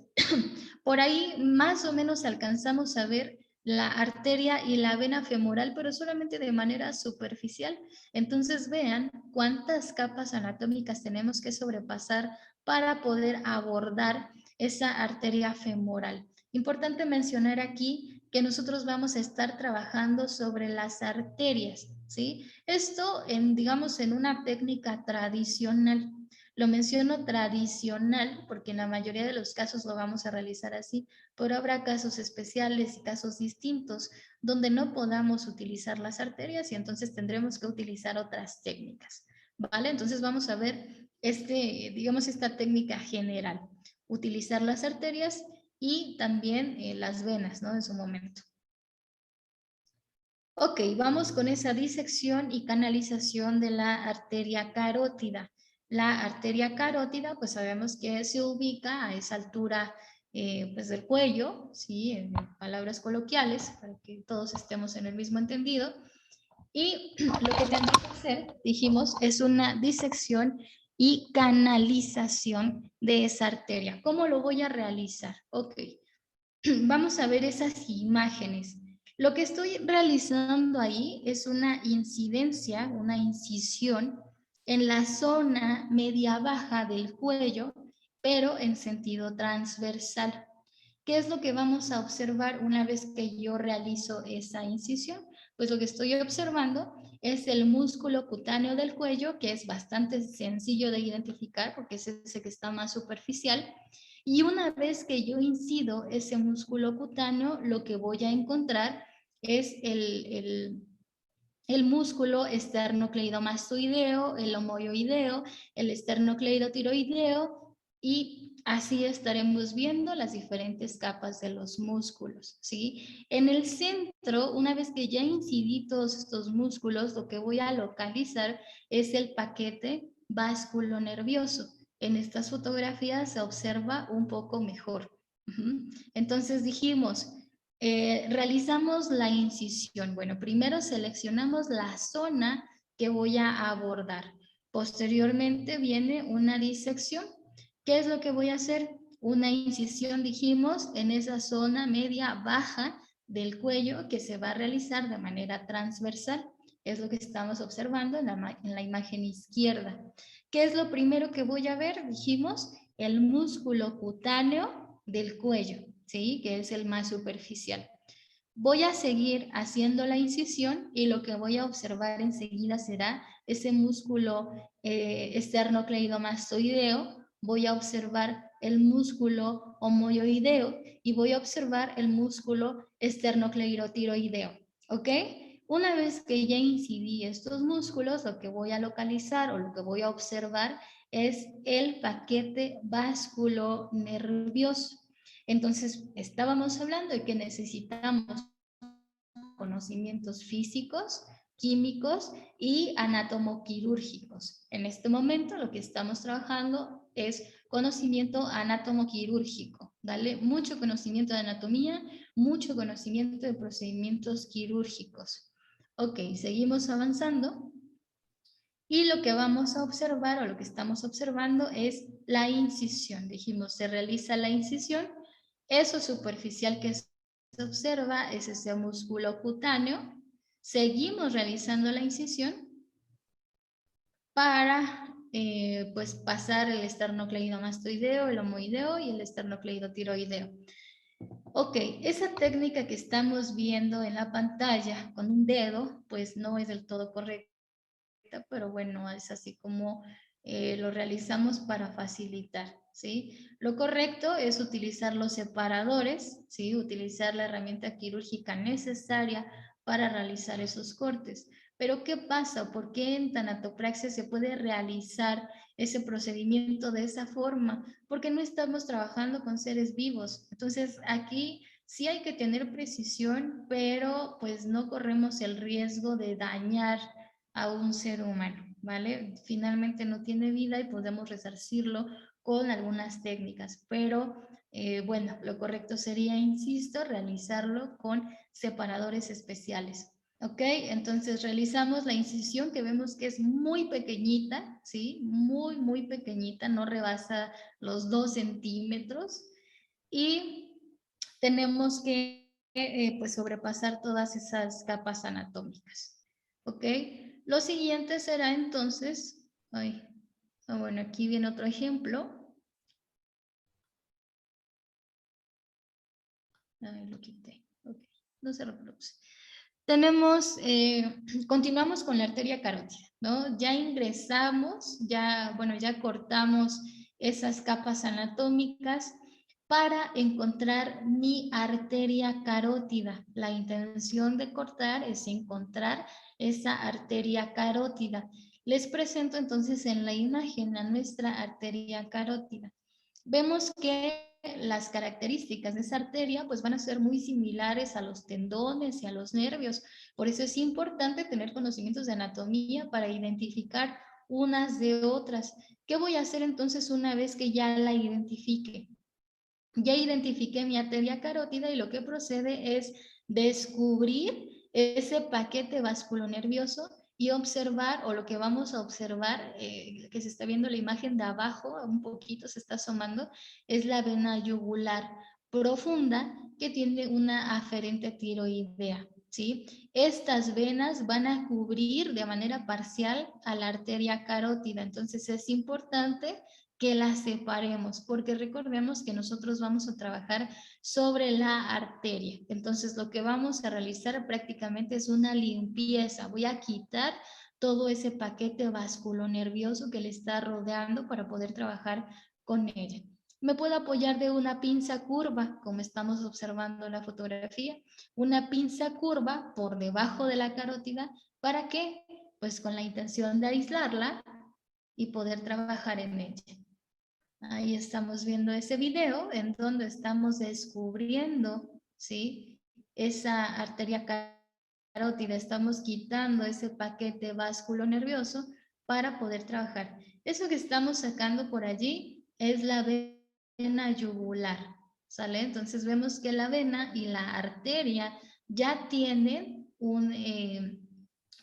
por ahí más o menos alcanzamos a ver la arteria y la vena femoral, pero solamente de manera superficial. Entonces vean cuántas capas anatómicas tenemos que sobrepasar para poder abordar esa arteria femoral. Importante mencionar aquí que nosotros vamos a estar trabajando sobre las arterias, ¿sí? Esto digamos, en una técnica tradicional. Lo menciono tradicional porque en la mayoría de los casos lo vamos a realizar así, pero habrá casos especiales y casos distintos donde no podamos utilizar las arterias y entonces tendremos que utilizar otras técnicas, ¿vale? Entonces vamos a ver digamos, esta técnica general, utilizar las arterias y también las venas, ¿no? En su momento. Ok, vamos con esa disección y canalización de la arteria carótida. La arteria carótida, pues sabemos que se ubica a esa altura pues del cuello, ¿sí? En palabras coloquiales, para que todos estemos en el mismo entendido. Y lo que tenemos que hacer, dijimos, es una disección y canalización de esa arteria. ¿Cómo lo voy a realizar? Ok, vamos a ver esas imágenes. Lo que estoy realizando ahí es una incidencia, una incisión en la zona media baja del cuello, pero en sentido transversal. ¿Qué es lo que vamos a observar una vez que yo realizo esa incisión? Pues lo que estoy observando es el músculo cutáneo del cuello, que es bastante sencillo de identificar porque es ese que está más superficial. Y una vez que yo incido ese músculo cutáneo, lo que voy a encontrar es el músculo esternocleidomastoideo, el homoioideo, el esternocleidotiroideo y así estaremos viendo las diferentes capas de los músculos, ¿sí? En el centro, una vez que ya incidí todos estos músculos, lo que voy a localizar es el paquete vasculonervioso. En estas fotografías se observa un poco mejor. Entonces dijimos, realizamos la incisión. Bueno, primero seleccionamos la zona que voy a abordar. Posteriormente viene una disección. ¿Qué es lo que voy a hacer? Una incisión, dijimos, en esa zona media baja del cuello que se va a realizar de manera transversal. Es lo que estamos observando en la imagen izquierda. ¿Qué es lo primero que voy a ver? Dijimos, el músculo cutáneo del cuello, ¿sí? Que es el más superficial. Voy a seguir haciendo la incisión y lo que voy a observar enseguida será ese músculo esternocleidomastoideo, voy a observar el músculo homoioideo y voy a observar el músculo esternocleidotiroideo, ¿ok? Una vez que ya incidí estos músculos, lo que voy a localizar o lo que voy a observar es el paquete vasculonervioso. Entonces, estábamos hablando de que necesitamos conocimientos físicos, químicos y anatomoquirúrgicos. En este momento lo que estamos trabajando es conocimiento anatomoquirúrgico. Dale mucho conocimiento de anatomía, mucho conocimiento de procedimientos quirúrgicos. Ok, seguimos avanzando. Y lo que vamos a observar o lo que estamos observando es la incisión. Dijimos, se realiza la incisión, eso superficial que se observa es ese músculo cutáneo. Seguimos realizando la incisión para pues pasar el esternocleidomastoideo, el homoideo y el esternocleidotiroideo. Ok, esa técnica que estamos viendo en la pantalla con un dedo, pues no es del todo correcta, pero bueno, es así como lo realizamos para facilitar, ¿sí? Lo correcto es utilizar los separadores, ¿sí? Utilizar la herramienta quirúrgica necesaria para realizar esos cortes. Pero ¿qué pasa? ¿Por qué en tanatopraxia se puede realizar ese procedimiento de esa forma? Porque no estamos trabajando con seres vivos. Entonces aquí sí hay que tener precisión, pero pues no corremos el riesgo de dañar a un ser humano, ¿vale? Finalmente no tiene vida y podemos resarcirlo con algunas técnicas, pero bueno, lo correcto sería, insisto, realizarlo con separadores especiales. ¿Ok? Entonces realizamos la incisión que vemos que es muy pequeñita, ¿sí? Muy, muy pequeñita, no rebasa los 2 centímetros y tenemos que pues sobrepasar todas esas capas anatómicas. ¿Ok? Lo siguiente será entonces, bueno, aquí viene otro ejemplo. Lo quité. Okay. No se reproduce. Tenemos, continuamos con la arteria carótida, ¿no? Ya ingresamos, ya cortamos esas capas anatómicas para encontrar mi arteria carótida. La intención de cortar es encontrar esa arteria carótida. Les presento entonces en la imagen a nuestra arteria carótida. Vemos que las características de esa arteria pues van a ser muy similares a los tendones y a los nervios. Por eso es importante tener conocimientos de anatomía para identificar unas de otras. ¿Qué voy a hacer entonces una vez que ya la identifique? Ya identifiqué mi arteria carótida y lo que procede es descubrir ese paquete vasculonervioso y observar, o lo que vamos a observar, que se está viendo la imagen de abajo, un poquito se está asomando, es la vena yugular profunda que tiene una aferente tiroidea, ¿sí? Estas venas van a cubrir de manera parcial a la arteria carótida, entonces es importante que las separemos, porque recordemos que nosotros vamos a trabajar sobre la arteria. Entonces, lo que vamos a realizar prácticamente es una limpieza. Voy a quitar todo ese paquete vasculonervioso que le está rodeando para poder trabajar con ella. Me puedo apoyar de una pinza curva, como estamos observando en la fotografía, una pinza curva por debajo de la carótida. ¿Para qué? Pues con la intención de aislarla y poder trabajar en ella. Ahí estamos viendo ese video en donde estamos descubriendo, ¿sí? Esa arteria carótida, estamos quitando ese paquete vasculonervioso para poder trabajar. Eso que estamos sacando por allí es la vena yugular, ¿sale? Entonces vemos que la vena y la arteria ya tienen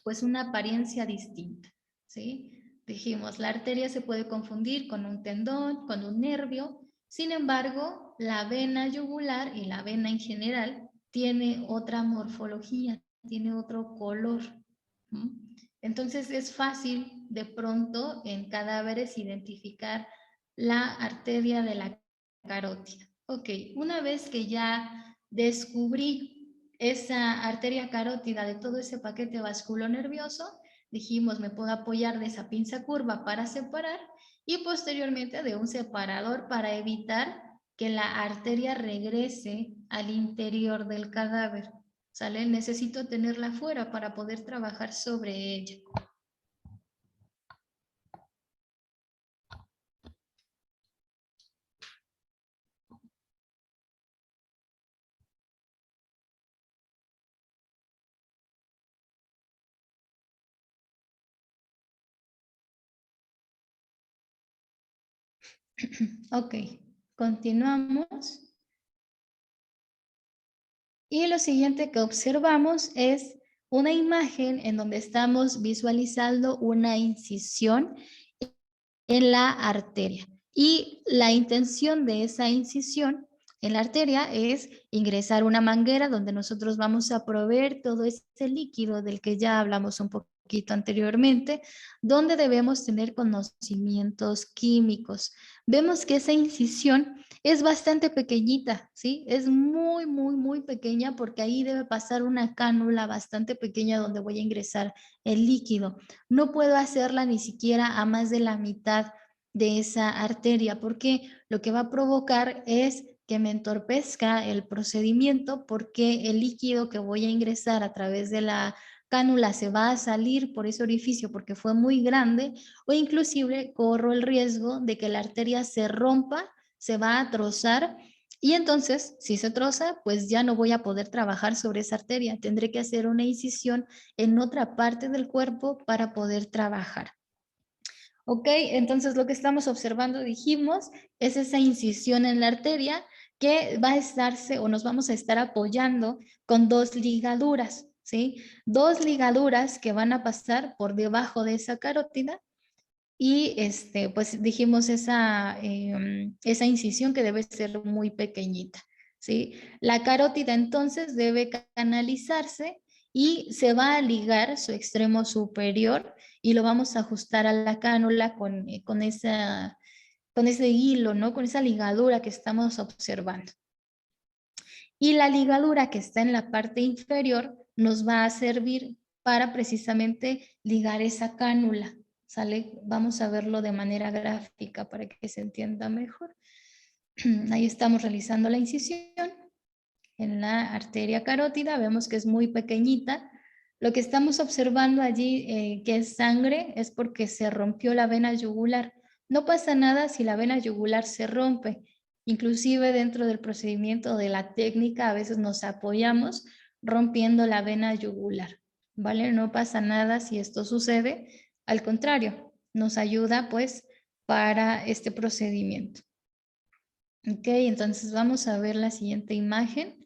pues una apariencia distinta, ¿sí? Dijimos, la arteria se puede confundir con un tendón, con un nervio. Sin embargo, la vena yugular y la vena en general tiene otra morfología, tiene otro color. Entonces es fácil de pronto en cadáveres identificar la arteria de la carótida. Ok, una vez que ya descubrí esa arteria carótida de todo ese paquete vasculonervioso, dijimos, me puedo apoyar de esa pinza curva para separar y posteriormente de un separador para evitar que la arteria regrese al interior del cadáver. ¿Sale? Necesito tenerla fuera para poder trabajar sobre ella. Ok, continuamos. Y lo siguiente que observamos es una imagen en donde estamos visualizando una incisión en la arteria. Y la intención de esa incisión en la arteria es ingresar una manguera donde nosotros vamos a proveer todo ese líquido del que ya hablamos un poquito anteriormente, donde debemos tener conocimientos químicos. Vemos que esa incisión es bastante pequeñita, ¿sí? Es muy, muy, muy pequeña porque ahí debe pasar una cánula bastante pequeña donde voy a ingresar el líquido. No puedo hacerla ni siquiera a más de la mitad de esa arteria porque lo que va a provocar es que me entorpezca el procedimiento porque el líquido que voy a ingresar a través de la cánula se va a salir por ese orificio porque fue muy grande o inclusive corro el riesgo de que la arteria se rompa, se va a trozar y entonces si se troza pues ya no voy a poder trabajar sobre esa arteria, tendré que hacer una incisión en otra parte del cuerpo para poder trabajar. Ok, entonces lo que estamos observando, dijimos, es esa incisión en la arteria que va a estarse o nos vamos a estar apoyando con dos ligaduras, ¿sí? Dos ligaduras que van a pasar por debajo de esa carótida y pues dijimos esa incisión que debe ser muy pequeñita, ¿sí? La carótida entonces debe canalizarse y se va a ligar su extremo superior y lo vamos a ajustar a la cánula con ese hilo, ¿no? Con esa ligadura que estamos observando. Y la ligadura que está en la parte inferior nos va a servir para precisamente ligar esa cánula, ¿sale? Vamos a verlo de manera gráfica para que se entienda mejor. Ahí estamos realizando la incisión en la arteria carótida, vemos que es muy pequeñita. Lo que estamos observando allí, que es sangre, es porque se rompió la vena yugular. No pasa nada si la vena yugular se rompe. Inclusive dentro del procedimiento de la técnica a veces nos apoyamos rompiendo la vena yugular, ¿vale? No pasa nada si esto sucede. Al contrario, nos ayuda pues para este procedimiento. Ok, entonces vamos a ver la siguiente imagen.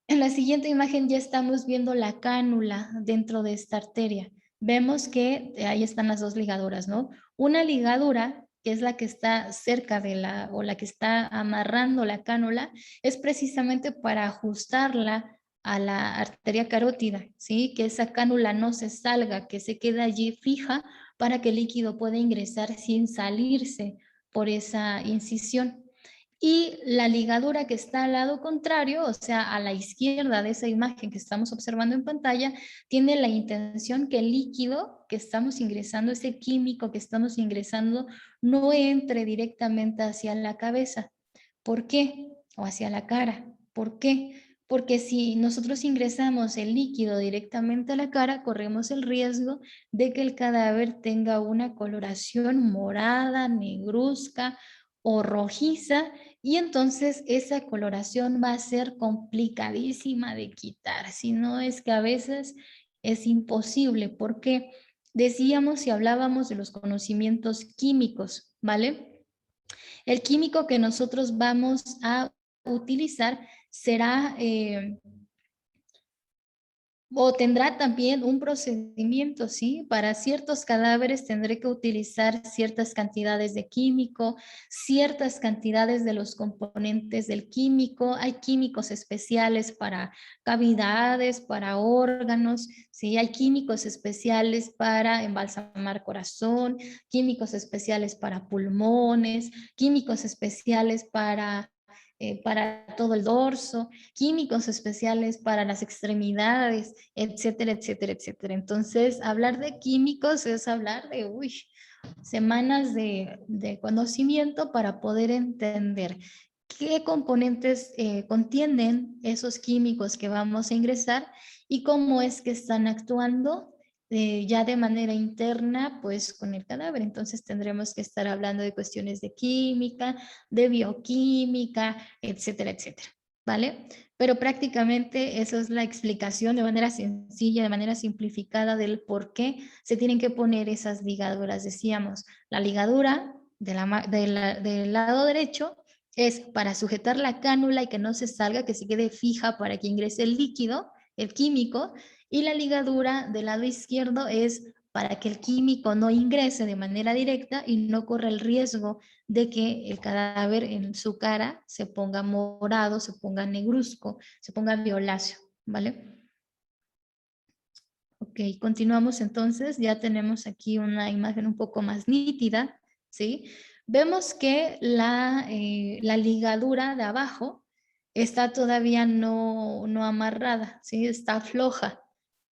En la siguiente imagen ya estamos viendo la cánula dentro de esta arteria. Vemos que ahí están las dos ligaduras, ¿no? Una ligadura, que es la que está cerca de o la que está amarrando la cánula, es precisamente para ajustarla a la arteria carótida, ¿sí? Que esa cánula no se salga, que se quede allí fija para que el líquido pueda ingresar sin salirse por esa incisión. Y la ligadura que está al lado contrario, o sea, a la izquierda de esa imagen que estamos observando en pantalla, tiene la intención que el líquido que estamos ingresando, ese químico que estamos ingresando, no entre directamente hacia la cabeza. ¿Por qué? O hacia la cara. ¿Por qué? Porque si nosotros ingresamos el líquido directamente a la cara, corremos el riesgo de que el cadáver tenga una coloración morada, negruzca o rojiza, y entonces esa coloración va a ser complicadísima de quitar, si no es que a veces es imposible, porque decíamos y hablábamos de los conocimientos químicos, ¿vale? El químico que nosotros vamos a utilizar será o tendrá también un procedimiento, ¿sí? Para ciertos cadáveres tendré que utilizar ciertas cantidades de químico, ciertas cantidades de los componentes del químico. Hay químicos especiales para cavidades, para órganos, ¿sí? Hay químicos especiales para embalsamar corazón, químicos especiales para pulmones, químicos especiales para todo el dorso, químicos especiales para las extremidades, etcétera, etcétera, etcétera. Entonces, hablar de químicos es hablar de, semanas de conocimiento para poder entender qué componentes contienen esos químicos que vamos a ingresar y cómo es que están actuando ya de manera interna, pues con el cadáver. Entonces tendremos que estar hablando de cuestiones de química, de bioquímica, etcétera, etcétera. ¿Vale? Pero prácticamente esa es la explicación de manera sencilla, de manera simplificada del por qué se tienen que poner esas ligaduras. Decíamos, la ligadura del lado derecho es para sujetar la cánula y que no se salga, que se quede fija para que ingrese el líquido, el químico, y la ligadura del lado izquierdo es para que el químico no ingrese de manera directa y no corra el riesgo de que el cadáver en su cara se ponga morado, se ponga negruzco, se ponga violáceo, ¿vale? Ok, continuamos entonces, ya tenemos aquí una imagen un poco más nítida, ¿sí? Vemos que la ligadura de abajo está todavía no amarrada, ¿sí? Está floja.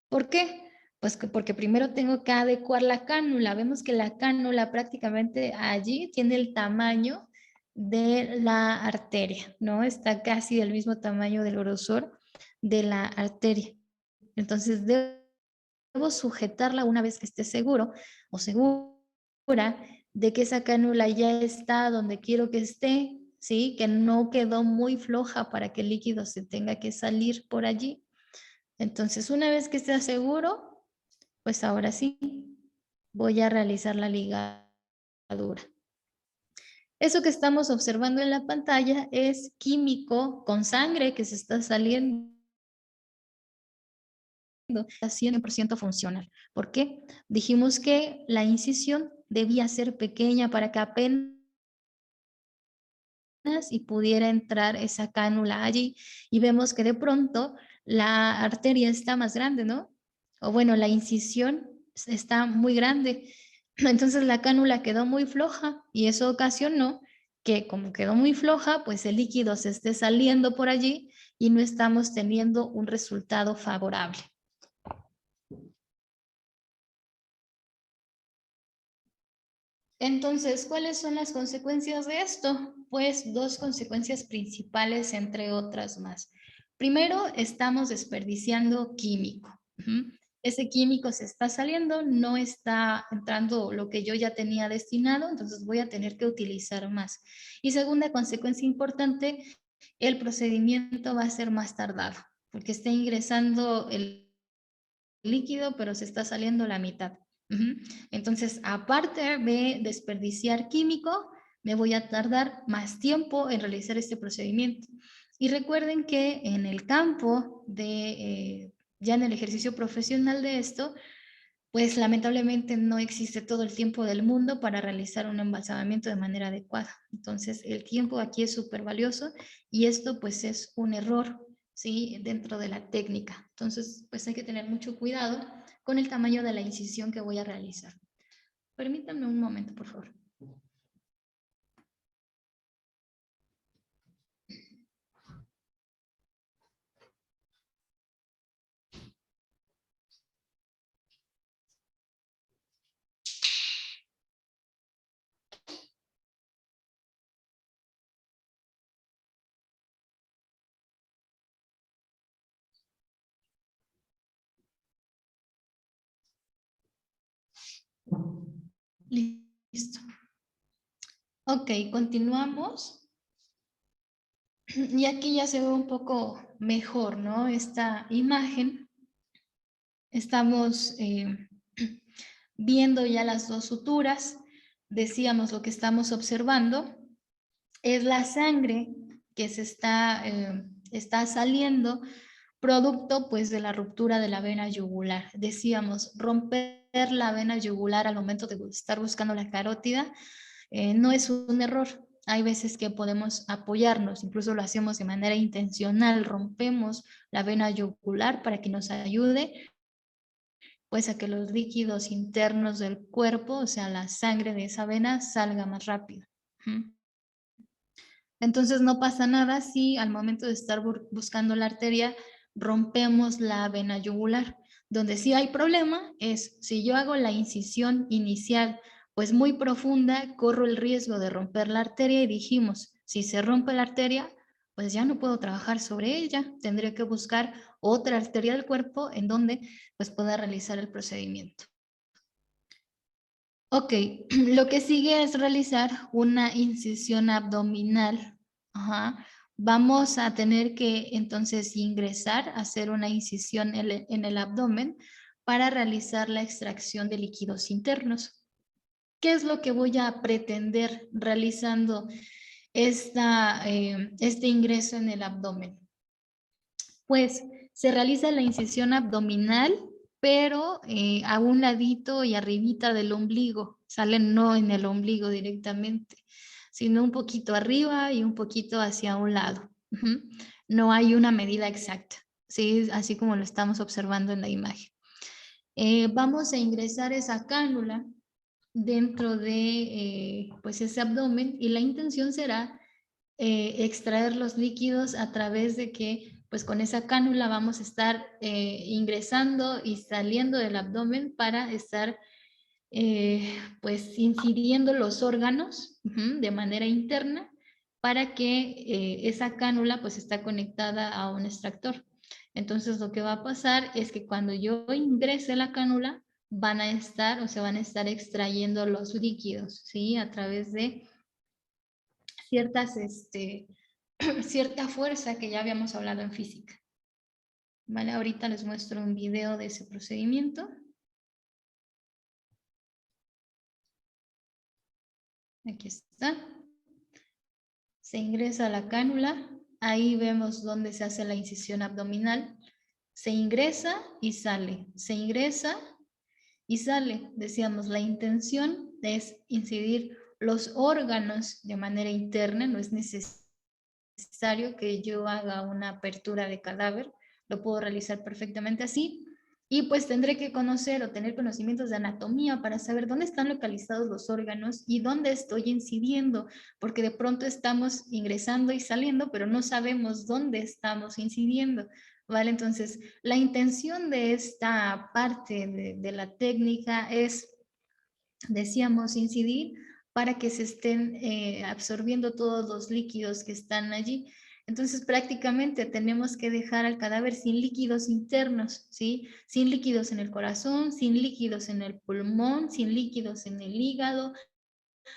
¿Por qué? Pues porque primero tengo que adecuar la cánula. Vemos que la cánula prácticamente allí tiene el tamaño de la arteria, ¿no? Está casi del mismo tamaño del grosor de la arteria. Entonces debo sujetarla una vez que esté seguro o segura de que esa cánula ya está donde quiero que esté, ¿sí? Que no quedó muy floja para que el líquido se tenga que salir por allí. Entonces, una vez que esté seguro, pues ahora sí, voy a realizar la ligadura. Eso que estamos observando en la pantalla es químico con sangre que se está saliendo. Está 100% funcional. ¿Por qué? Dijimos que la incisión debía ser pequeña para que apenas y pudiera entrar esa cánula allí. Y vemos que de pronto la arteria está más grande, ¿no? O bueno, la incisión está muy grande. Entonces la cánula quedó muy floja y eso ocasionó que como quedó muy floja, pues el líquido se esté saliendo por allí y no estamos teniendo un resultado favorable. Entonces, ¿cuáles son las consecuencias de esto? Pues dos consecuencias principales, entre otras más. Primero, estamos desperdiciando químico. Ese químico se está saliendo, no está entrando lo que yo ya tenía destinado, entonces voy a tener que utilizar más. Y segunda consecuencia importante, el procedimiento va a ser más tardado, porque está ingresando el líquido, pero se está saliendo la mitad. Entonces, aparte de desperdiciar químico, me voy a tardar más tiempo en realizar este procedimiento. Y recuerden que en el campo ya en el ejercicio profesional de esto, pues lamentablemente no existe todo el tiempo del mundo para realizar un embalsamamiento de manera adecuada. Entonces, el tiempo aquí es súper valioso y esto pues es un error, ¿sí? Dentro de la técnica. Entonces, pues hay que tener mucho cuidado con el tamaño de la incisión que voy a realizar. Permítanme un momento, por favor. Listo. Ok, continuamos. Y aquí ya se ve un poco mejor, ¿no? Esta imagen. Estamos viendo ya las dos suturas. Decíamos lo que estamos observando es la sangre que se está saliendo producto pues de la ruptura de la vena yugular. Decíamos, romper la vena yugular al momento de estar buscando la carótida no es un error. Hay veces que podemos apoyarnos, incluso lo hacemos de manera intencional, rompemos la vena yugular para que nos ayude pues a que los líquidos internos del cuerpo, o sea, la sangre de esa vena salga más rápido. Entonces no pasa nada si al momento de estar buscando la arteria rompemos la vena yugular. Donde sí hay problema es si yo hago la incisión inicial pues muy profunda, corro el riesgo de romper la arteria y dijimos, si se rompe la arteria, pues ya no puedo trabajar sobre ella, tendré que buscar otra arteria del cuerpo en donde pues pueda realizar el procedimiento. Ok, lo que sigue es realizar una incisión abdominal. Ajá. Vamos a tener que entonces ingresar, hacer una incisión en el abdomen para realizar la extracción de líquidos internos. ¿Qué es lo que voy a pretender realizando este ingreso en el abdomen? Pues se realiza la incisión abdominal pero a un ladito y arribita del ombligo, salen no en el ombligo directamente, sino un poquito arriba y un poquito hacia un lado. No hay una medida exacta, ¿sí? Así como lo estamos observando en la imagen. Vamos a ingresar esa cánula dentro de pues ese abdomen y la intención será extraer los líquidos a través de que pues con esa cánula vamos a estar ingresando y saliendo del abdomen para estar pues incidiendo los órganos de manera interna para que esa cánula pues está conectada a un extractor. Entonces lo que va a pasar es que cuando yo ingrese la cánula van a estar o se van a estar extrayendo los líquidos, ¿sí? A través de ciertas, cierta fuerza que ya habíamos hablado en física. Vale, ahorita les muestro un video de ese procedimiento. Aquí está. Se ingresa la cánula. Ahí vemos dónde se hace la incisión abdominal. Se ingresa y sale. Se ingresa y sale. Decíamos, la intención es incidir los órganos de manera interna. No es necesario que yo haga una apertura de cadáver. Lo puedo realizar perfectamente así. Y pues tendré que conocer o tener conocimientos de anatomía para saber dónde están localizados los órganos y dónde estoy incidiendo, porque de pronto estamos ingresando y saliendo, pero no sabemos dónde estamos incidiendo, ¿vale? Entonces, la intención de esta parte de la técnica es, decíamos, incidir para que se estén absorbiendo todos los líquidos que están allí. Entonces prácticamente tenemos que dejar al cadáver sin líquidos internos, ¿sí? Sin líquidos en el corazón, sin líquidos en el pulmón, sin líquidos en el hígado,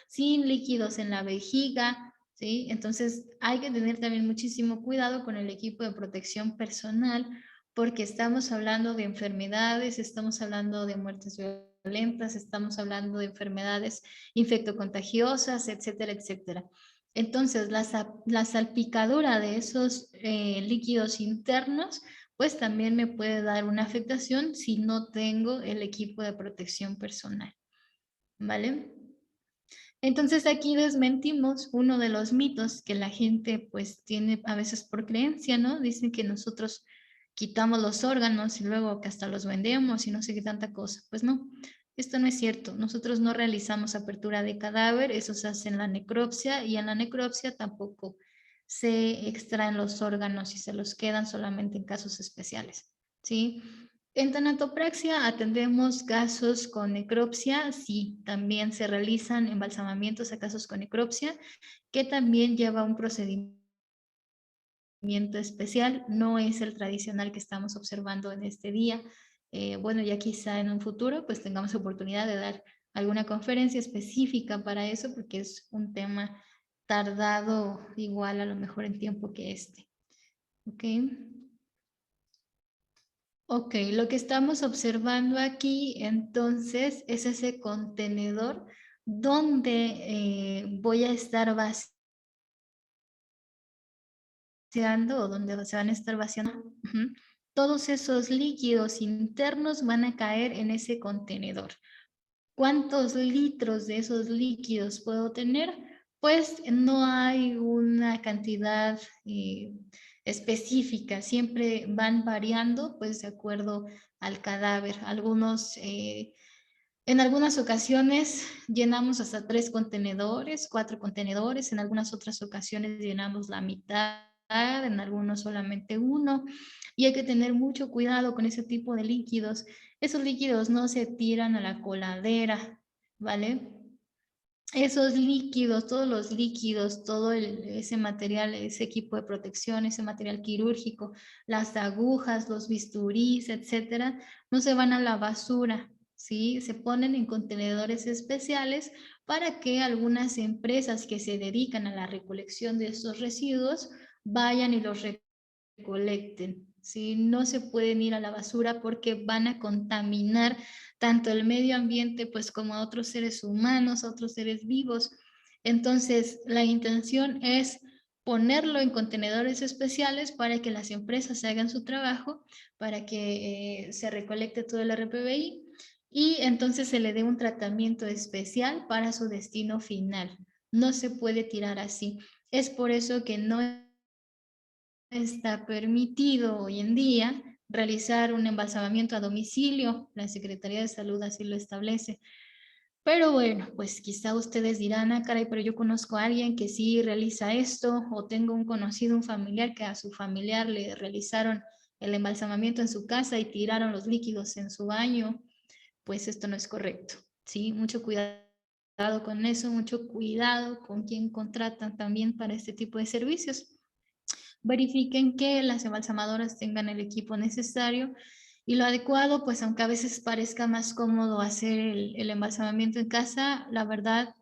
sin líquidos en la vejiga, ¿sí? Entonces hay que tener también muchísimo cuidado con el equipo de protección personal porque estamos hablando de enfermedades, estamos hablando de muertes violentas, estamos hablando de enfermedades infectocontagiosas, etcétera, etcétera. Entonces, la salpicadura de esos líquidos internos, pues también me puede dar una afectación si no tengo el equipo de protección personal, ¿vale? Entonces aquí desmentimos uno de los mitos que la gente pues tiene a veces por creencia, ¿no? Dicen que nosotros quitamos los órganos y luego que hasta los vendemos y no sé qué tanta cosa. Pues no, esto no es cierto. Nosotros no realizamos apertura de cadáver, eso se hace en la necropsia y en la necropsia tampoco se extraen los órganos y se los quedan solamente en casos especiales, ¿sí? En tanatopraxia atendemos casos con necropsia, sí, también se realizan embalsamamientos a casos con necropsia, que también lleva un procedimiento especial, no es el tradicional que estamos observando en este día. Bueno, ya quizá en un futuro pues tengamos oportunidad de dar alguna conferencia específica para eso, porque es un tema tardado igual a lo mejor en tiempo que este. ¿Ok? Ok, lo que estamos observando aquí entonces es ese contenedor donde voy a estar vaciando o donde se van a estar vaciando. Todos esos líquidos internos van a caer en ese contenedor. ¿Cuántos litros de esos líquidos puedo tener? Pues no hay una cantidad específica, siempre van variando pues de acuerdo al cadáver. En algunas ocasiones llenamos hasta 3 contenedores, 4 contenedores, en algunas otras ocasiones llenamos la mitad, en algunos solamente uno, y hay que tener mucho cuidado con ese tipo de líquidos. Esos líquidos no se tiran a la coladera, ¿vale? Esos líquidos, todos los líquidos, ese material, ese equipo de protección, ese material quirúrgico, las agujas, los bisturís, etcétera, no se van a la basura, ¿sí? Se ponen en contenedores especiales para que algunas empresas que se dedican a la recolección de esos residuos vayan y los recolecten, ¿sí? No se pueden ir a la basura porque van a contaminar tanto el medio ambiente pues como a otros seres humanos, a otros seres vivos. Entonces, la intención es ponerlo en contenedores especiales para que las empresas hagan su trabajo, para que se recolecte todo el RPBI y entonces se le dé un tratamiento especial para su destino final. No se puede tirar así. Es por eso que no está permitido hoy en día realizar un embalsamamiento a domicilio. La Secretaría de Salud así lo establece. Pero bueno, pues quizá ustedes dirán, ah, caray, pero yo conozco a alguien que sí realiza esto, o tengo un conocido, un familiar que a su familiar le realizaron el embalsamamiento en su casa y tiraron los líquidos en su baño. Pues esto no es correcto, ¿sí? Mucho cuidado con eso, mucho cuidado con quien contratan también para este tipo de servicios. Verifiquen que las embalsamadoras tengan el equipo necesario y lo adecuado, pues aunque a veces parezca más cómodo hacer el embalsamamiento en casa, la verdad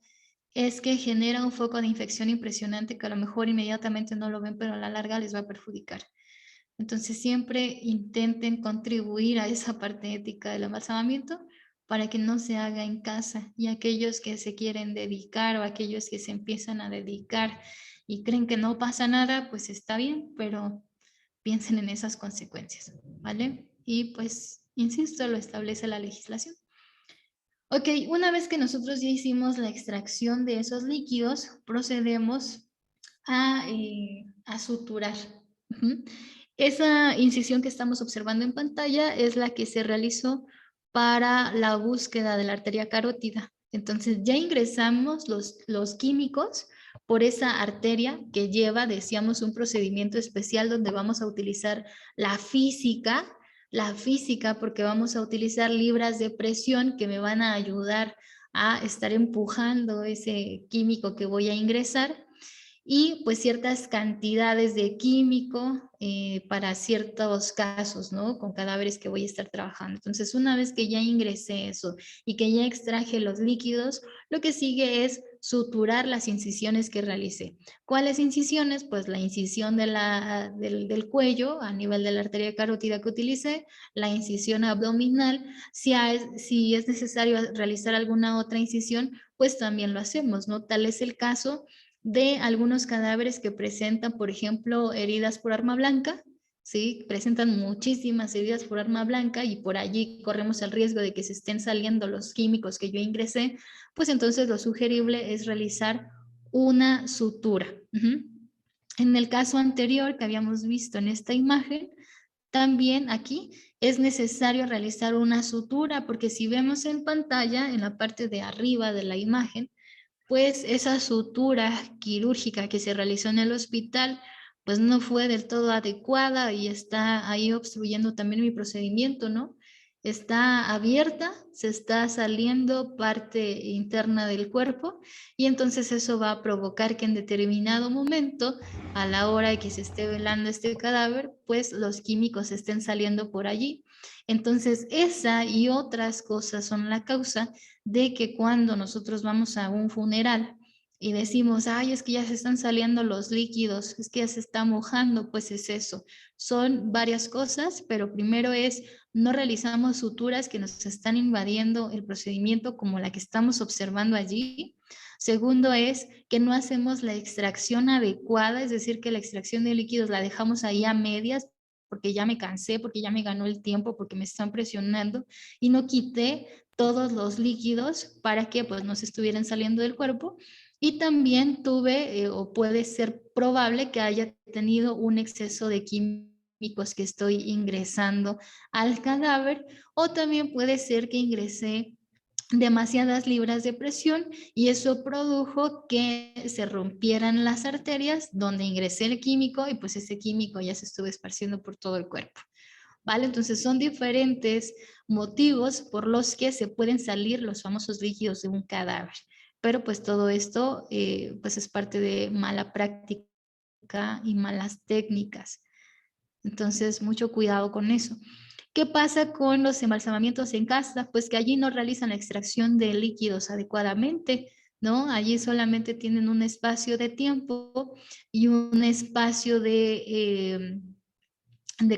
es que genera un foco de infección impresionante que a lo mejor inmediatamente no lo ven, pero a la larga les va a perjudicar. Entonces siempre intenten contribuir a esa parte ética del embalsamamiento para que no se haga en casa, y aquellos que se quieren dedicar o aquellos que se empiezan a dedicar y creen que no pasa nada, pues está bien, pero piensen en esas consecuencias, ¿vale? Y pues, insisto, lo establece la legislación. Ok, una vez que nosotros ya hicimos la extracción de esos líquidos, procedemos a suturar. Ujú. Esa incisión que estamos observando en pantalla es la que se realizó para la búsqueda de la arteria carótida. Entonces ya ingresamos los químicos por esa arteria que lleva, decíamos, un procedimiento especial donde vamos a utilizar la física porque vamos a utilizar libras de presión que me van a ayudar a estar empujando ese químico que voy a ingresar y pues ciertas cantidades de químico para ciertos casos, ¿no? Con cadáveres que voy a estar trabajando. Entonces, una vez que ya ingresé eso y que ya extraje los líquidos, lo que sigue es suturar las incisiones que realicé. ¿Cuáles incisiones? Pues la incisión del cuello a nivel de la arteria carótida que utilicé, la incisión abdominal. Si es necesario realizar alguna otra incisión, pues también lo hacemos, ¿no? Tal es el caso de algunos cadáveres que presentan, por ejemplo, heridas por arma blanca, ¿sí? Presentan muchísimas heridas por arma blanca y por allí corremos el riesgo de que se estén saliendo los químicos que yo ingresé, pues entonces lo sugerible es realizar una sutura. En el caso anterior que habíamos visto en esta imagen, también aquí es necesario realizar una sutura, porque si vemos en pantalla, en la parte de arriba de la imagen, pues esa sutura quirúrgica que se realizó en el hospital, pues no fue del todo adecuada y está ahí obstruyendo también mi procedimiento, ¿no? Está abierta, se está saliendo parte interna del cuerpo y entonces eso va a provocar que en determinado momento, a la hora de que se esté velando este cadáver, pues los químicos estén saliendo por allí. Entonces esa y otras cosas son la causa de que cuando nosotros vamos a un funeral y decimos, ay, es que ya se están saliendo los líquidos, es que ya se está mojando, pues es eso. Son varias cosas, pero primero es, no realizamos suturas que nos están invadiendo el procedimiento como la que estamos observando allí. Segundo es que no hacemos la extracción adecuada, es decir, que la extracción de líquidos la dejamos ahí a medias porque ya me cansé, porque ya me ganó el tiempo, porque me están presionando y no quité todos los líquidos para que pues no se estuvieran saliendo del cuerpo. Y también tuve o puede ser probable que haya tenido un exceso de químicos que estoy ingresando al cadáver, o también puede ser que ingresé demasiadas libras de presión y eso produjo que se rompieran las arterias donde ingresé el químico y pues ese químico ya se estuvo esparciendo por todo el cuerpo. ¿Vale? Entonces son diferentes motivos por los que se pueden salir los famosos líquidos de un cadáver. Pero pues todo esto pues es parte de mala práctica y malas técnicas. Entonces mucho cuidado con eso. ¿Qué pasa con los embalsamamientos en casa? Pues que allí no realizan la extracción de líquidos adecuadamente, ¿no? Allí solamente tienen un espacio de tiempo y un espacio de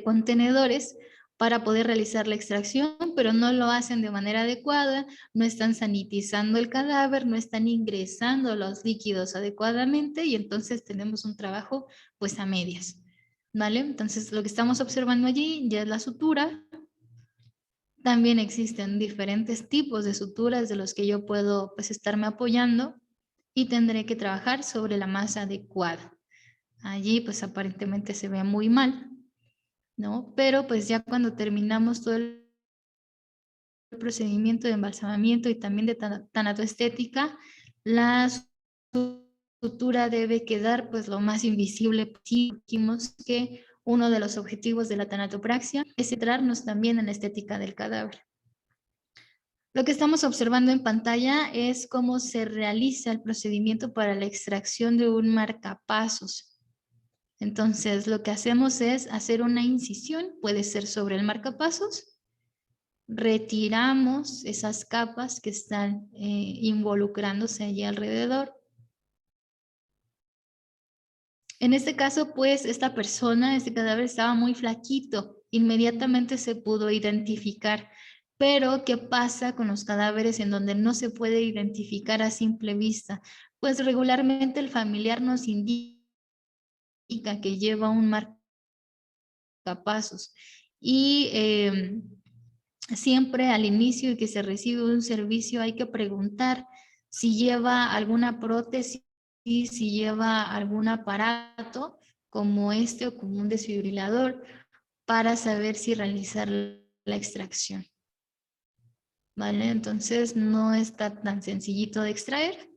contenedores para poder realizar la extracción, pero no lo hacen de manera adecuada, no están sanitizando el cadáver, no están ingresando los líquidos adecuadamente y entonces tenemos un trabajo pues a medias, ¿vale? Entonces lo que estamos observando allí ya es la sutura. También existen diferentes tipos de suturas de los que yo puedo pues estarme apoyando y tendré que trabajar sobre la más adecuada. Allí pues aparentemente se ve muy mal, ¿no? Pero pues ya cuando terminamos todo el procedimiento de embalsamamiento y también de tanatoestética, la sutura debe quedar pues lo más invisible posible. Dijimos que uno de los objetivos de la tanatopraxia es centrarnos también en la estética del cadáver. Lo que estamos observando en pantalla es cómo se realiza el procedimiento para la extracción de un marcapasos. Entonces, lo que hacemos es hacer una incisión, puede ser sobre el marcapasos, retiramos esas capas que están involucrándose allí alrededor. En este caso, pues, esta persona, este cadáver estaba muy flaquito, inmediatamente se pudo identificar. Pero, ¿qué pasa con los cadáveres en donde no se puede identificar a simple vista? Pues regularmente el familiar nos indica que lleva un marcapasos y siempre al inicio de que se recibe un servicio hay que preguntar si lleva alguna prótesis, si lleva algún aparato como este o como un desfibrilador para saber si realizar la extracción. ¿Vale? Entonces no está tan sencillito de extraer.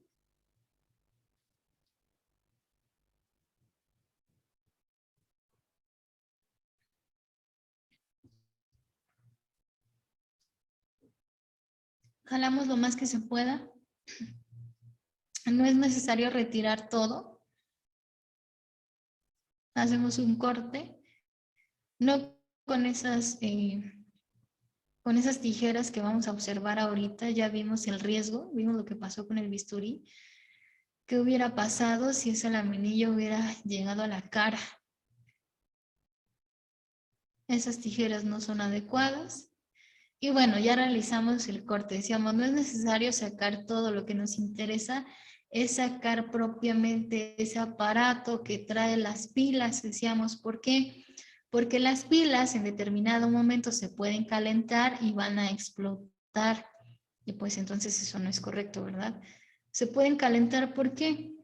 Jalamos lo más que se pueda. No es necesario retirar todo. Hacemos un corte. No con con esas tijeras que vamos a observar ahorita. Ya vimos el riesgo, vimos lo que pasó con el bisturí. ¿Qué hubiera pasado si ese laminillo hubiera llegado a la cara? Esas tijeras no son adecuadas. Y bueno, ya realizamos el corte. Decíamos, no es necesario sacar todo, lo que nos interesa es sacar propiamente ese aparato que trae las pilas. Decíamos, ¿por qué? Porque las pilas en determinado momento se pueden calentar y van a explotar. Y pues entonces eso no es correcto, ¿verdad? Se pueden calentar, ¿por qué?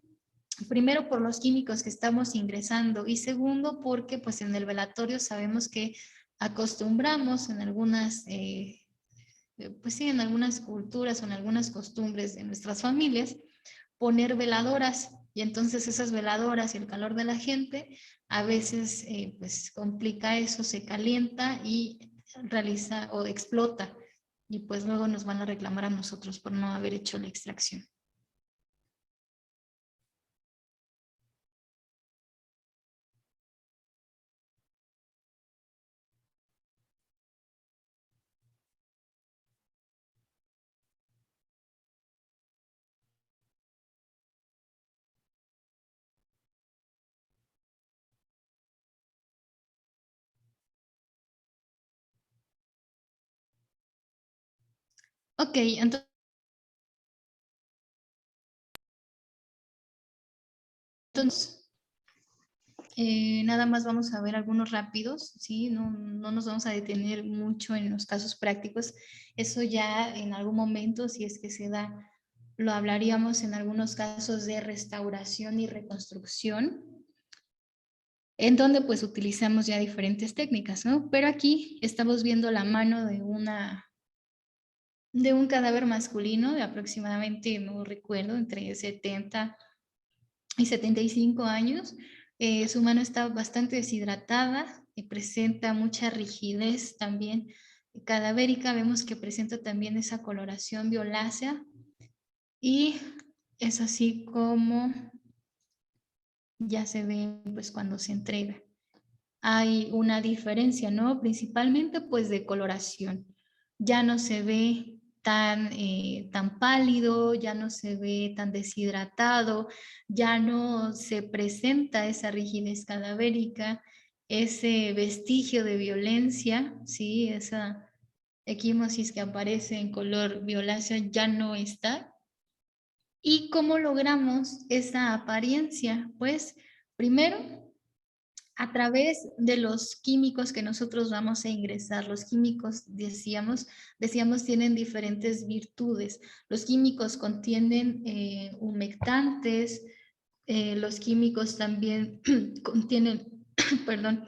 Primero por los químicos que estamos ingresando y segundo porque pues en el velatorio sabemos que acostumbramos en algunas pues sí, en algunas culturas o en algunas costumbres de nuestras familias, poner veladoras y entonces esas veladoras y el calor de la gente a veces pues complica eso, se calienta y realiza o explota y pues luego nos van a reclamar a nosotros por no haber hecho la extracción. Ok, entonces nada más vamos a ver algunos rápidos, ¿sí? No nos vamos a detener mucho en los casos prácticos. Eso ya en algún momento, si es que se da, lo hablaríamos en algunos casos de restauración y reconstrucción, en donde pues utilizamos ya diferentes técnicas, ¿no? Pero aquí estamos viendo la mano de un cadáver masculino de aproximadamente, no recuerdo, entre 70 y 75 años. Su mano está bastante deshidratada y presenta mucha rigidez también cadavérica. Vemos que presenta también esa coloración violácea y es así como ya se ve pues cuando se entrega. Hay una diferencia, ¿no? Principalmente pues de coloración. Ya no se ve tan pálido, ya no se ve tan deshidratado, ya no se presenta esa rigidez cadavérica ese vestigio de violencia, ¿sí? Esa equimosis que aparece en color violáceo ya no está. ¿Y cómo logramos esa apariencia? Pues primero, a través de los químicos que nosotros vamos a ingresar. Los químicos, decíamos tienen diferentes virtudes. Los químicos contienen humectantes, los químicos también contienen, perdón,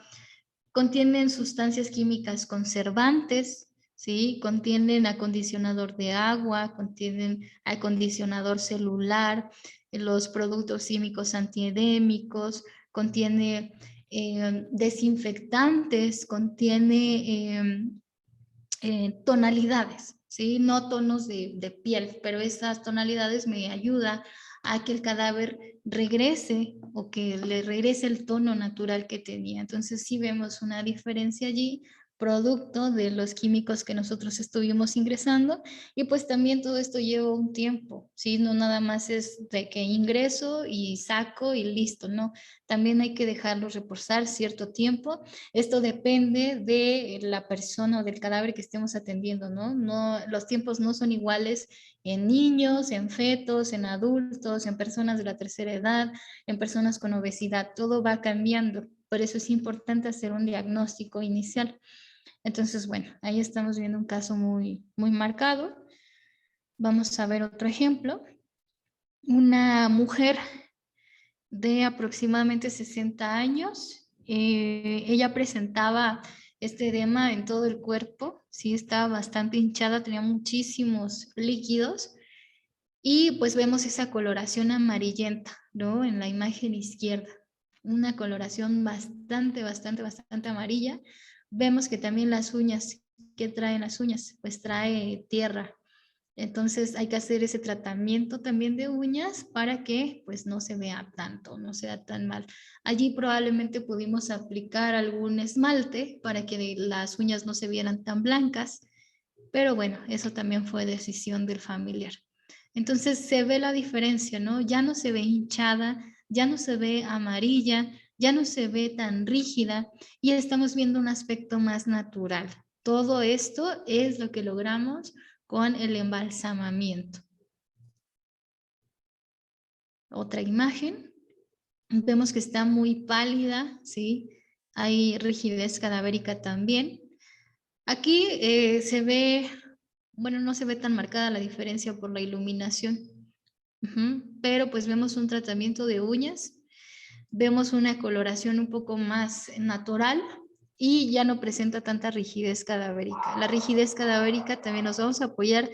contienen sustancias químicas conservantes, ¿sí? Contienen acondicionador de agua, contienen acondicionador celular, los productos químicos antiedémicos, contiene desinfectantes, contiene tonalidades, ¿sí? No tonos de piel, pero esas tonalidades me ayudan a que el cadáver regrese o que le regrese el tono natural que tenía. Entonces sí vemos una diferencia allí, producto de los químicos que nosotros estuvimos ingresando, y pues también todo esto lleva un tiempo, ¿sí? No nada más es de que ingreso y saco y listo, no, también hay que dejarlo reposar cierto tiempo. Esto depende de la persona o del cadáver que estemos atendiendo, ¿no? Los tiempos no son iguales en niños, en fetos, en adultos, en personas de la tercera edad, en personas con obesidad. Todo va cambiando. Por eso es importante hacer un diagnóstico inicial. Entonces, bueno, ahí estamos viendo un caso muy, muy marcado. Vamos a ver otro ejemplo. Una mujer de aproximadamente 60 años. Ella presentaba este edema en todo el cuerpo, sí, estaba bastante hinchada, tenía muchísimos líquidos y pues vemos esa coloración amarillenta, ¿no? En la imagen izquierda, una coloración bastante amarilla. Vemos que también las uñas, ¿qué traen las uñas? Pues trae tierra. Entonces hay que hacer ese tratamiento también de uñas para que pues no se vea tanto, no sea tan mal. Allí probablemente pudimos aplicar algún esmalte para que las uñas no se vieran tan blancas, pero bueno, eso también fue decisión del familiar. Entonces se ve la diferencia, ¿no? Ya no se ve hinchada, ya no se ve amarilla, ya no se ve tan rígida y estamos viendo un aspecto más natural. Todo esto es lo que logramos con el embalsamamiento. Otra imagen. Vemos que está muy pálida, ¿sí? Hay rigidez cadavérica también. Aquí se ve, bueno, no se ve tan marcada la diferencia por la iluminación, pero pues vemos un tratamiento de uñas, vemos una coloración un poco más natural y ya no presenta tanta rigidez cadavérica. La rigidez cadavérica también nos vamos a apoyar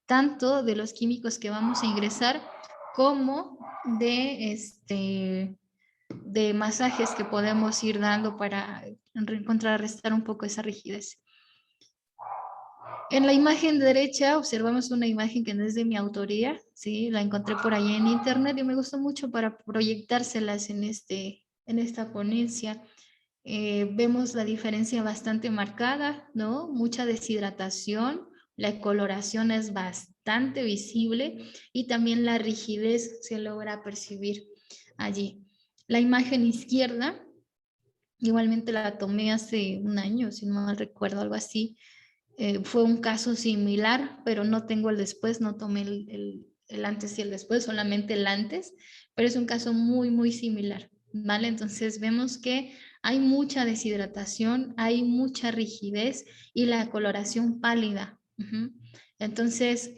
tanto de los químicos que vamos a ingresar como de masajes que podemos ir dando para contrarrestar un poco esa rigidez. En la imagen derecha observamos una imagen que no es de mi autoría, ¿sí? La encontré por ahí en internet y me gustó mucho para proyectárselas en esta ponencia. Vemos la diferencia bastante marcada, ¿no? Mucha deshidratación, la coloración es bastante visible y también la rigidez se logra percibir allí. La imagen izquierda, igualmente la tomé hace un año, si no mal recuerdo, algo así. Fue un caso similar, pero no tengo el después, no tomé el antes y el después, solamente el antes, pero es un caso muy, muy similar, ¿vale? Entonces vemos que hay mucha deshidratación, hay mucha rigidez y la coloración pálida. Entonces,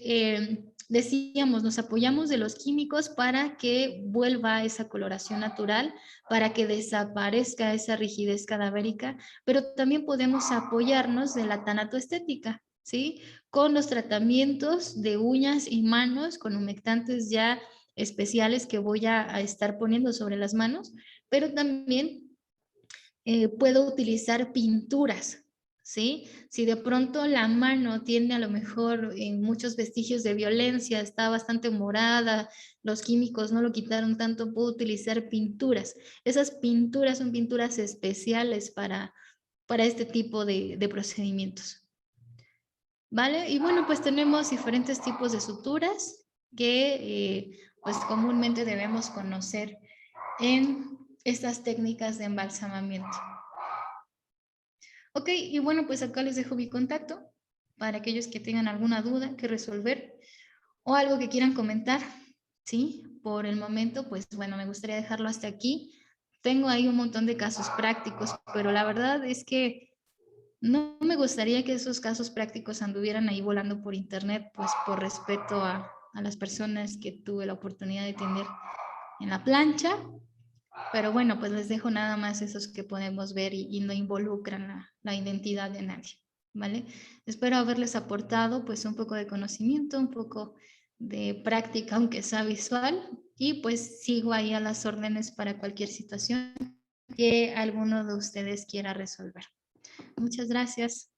decíamos, nos apoyamos de los químicos para que vuelva esa coloración natural, para que desaparezca esa rigidez cadavérica, pero también podemos apoyarnos de la tanatoestética, ¿sí? Con los tratamientos de uñas y manos, con humectantes ya especiales que voy a estar poniendo sobre las manos, pero también puedo utilizar pinturas, ¿sí? Si de pronto la mano tiene a lo mejor muchos vestigios de violencia, está bastante morada, los químicos no lo quitaron tanto, puedo utilizar pinturas. Esas pinturas son pinturas especiales para este tipo de procedimientos, ¿vale? Y bueno, pues tenemos diferentes tipos de suturas que pues comúnmente debemos conocer en estas técnicas de embalsamamiento. Ok, y bueno, pues acá les dejo mi contacto para aquellos que tengan alguna duda que resolver o algo que quieran comentar, ¿sí? Por el momento, pues bueno, me gustaría dejarlo hasta aquí. Tengo ahí un montón de casos prácticos, pero la verdad es que no me gustaría que esos casos prácticos anduvieran ahí volando por internet, pues por respeto a las personas que tuve la oportunidad de tener en la plancha. Pero bueno, pues les dejo nada más esos que podemos ver y no involucran la identidad de nadie, ¿vale? Espero haberles aportado pues un poco de conocimiento, un poco de práctica, aunque sea visual, y pues sigo ahí a las órdenes para cualquier situación que alguno de ustedes quiera resolver. Muchas gracias.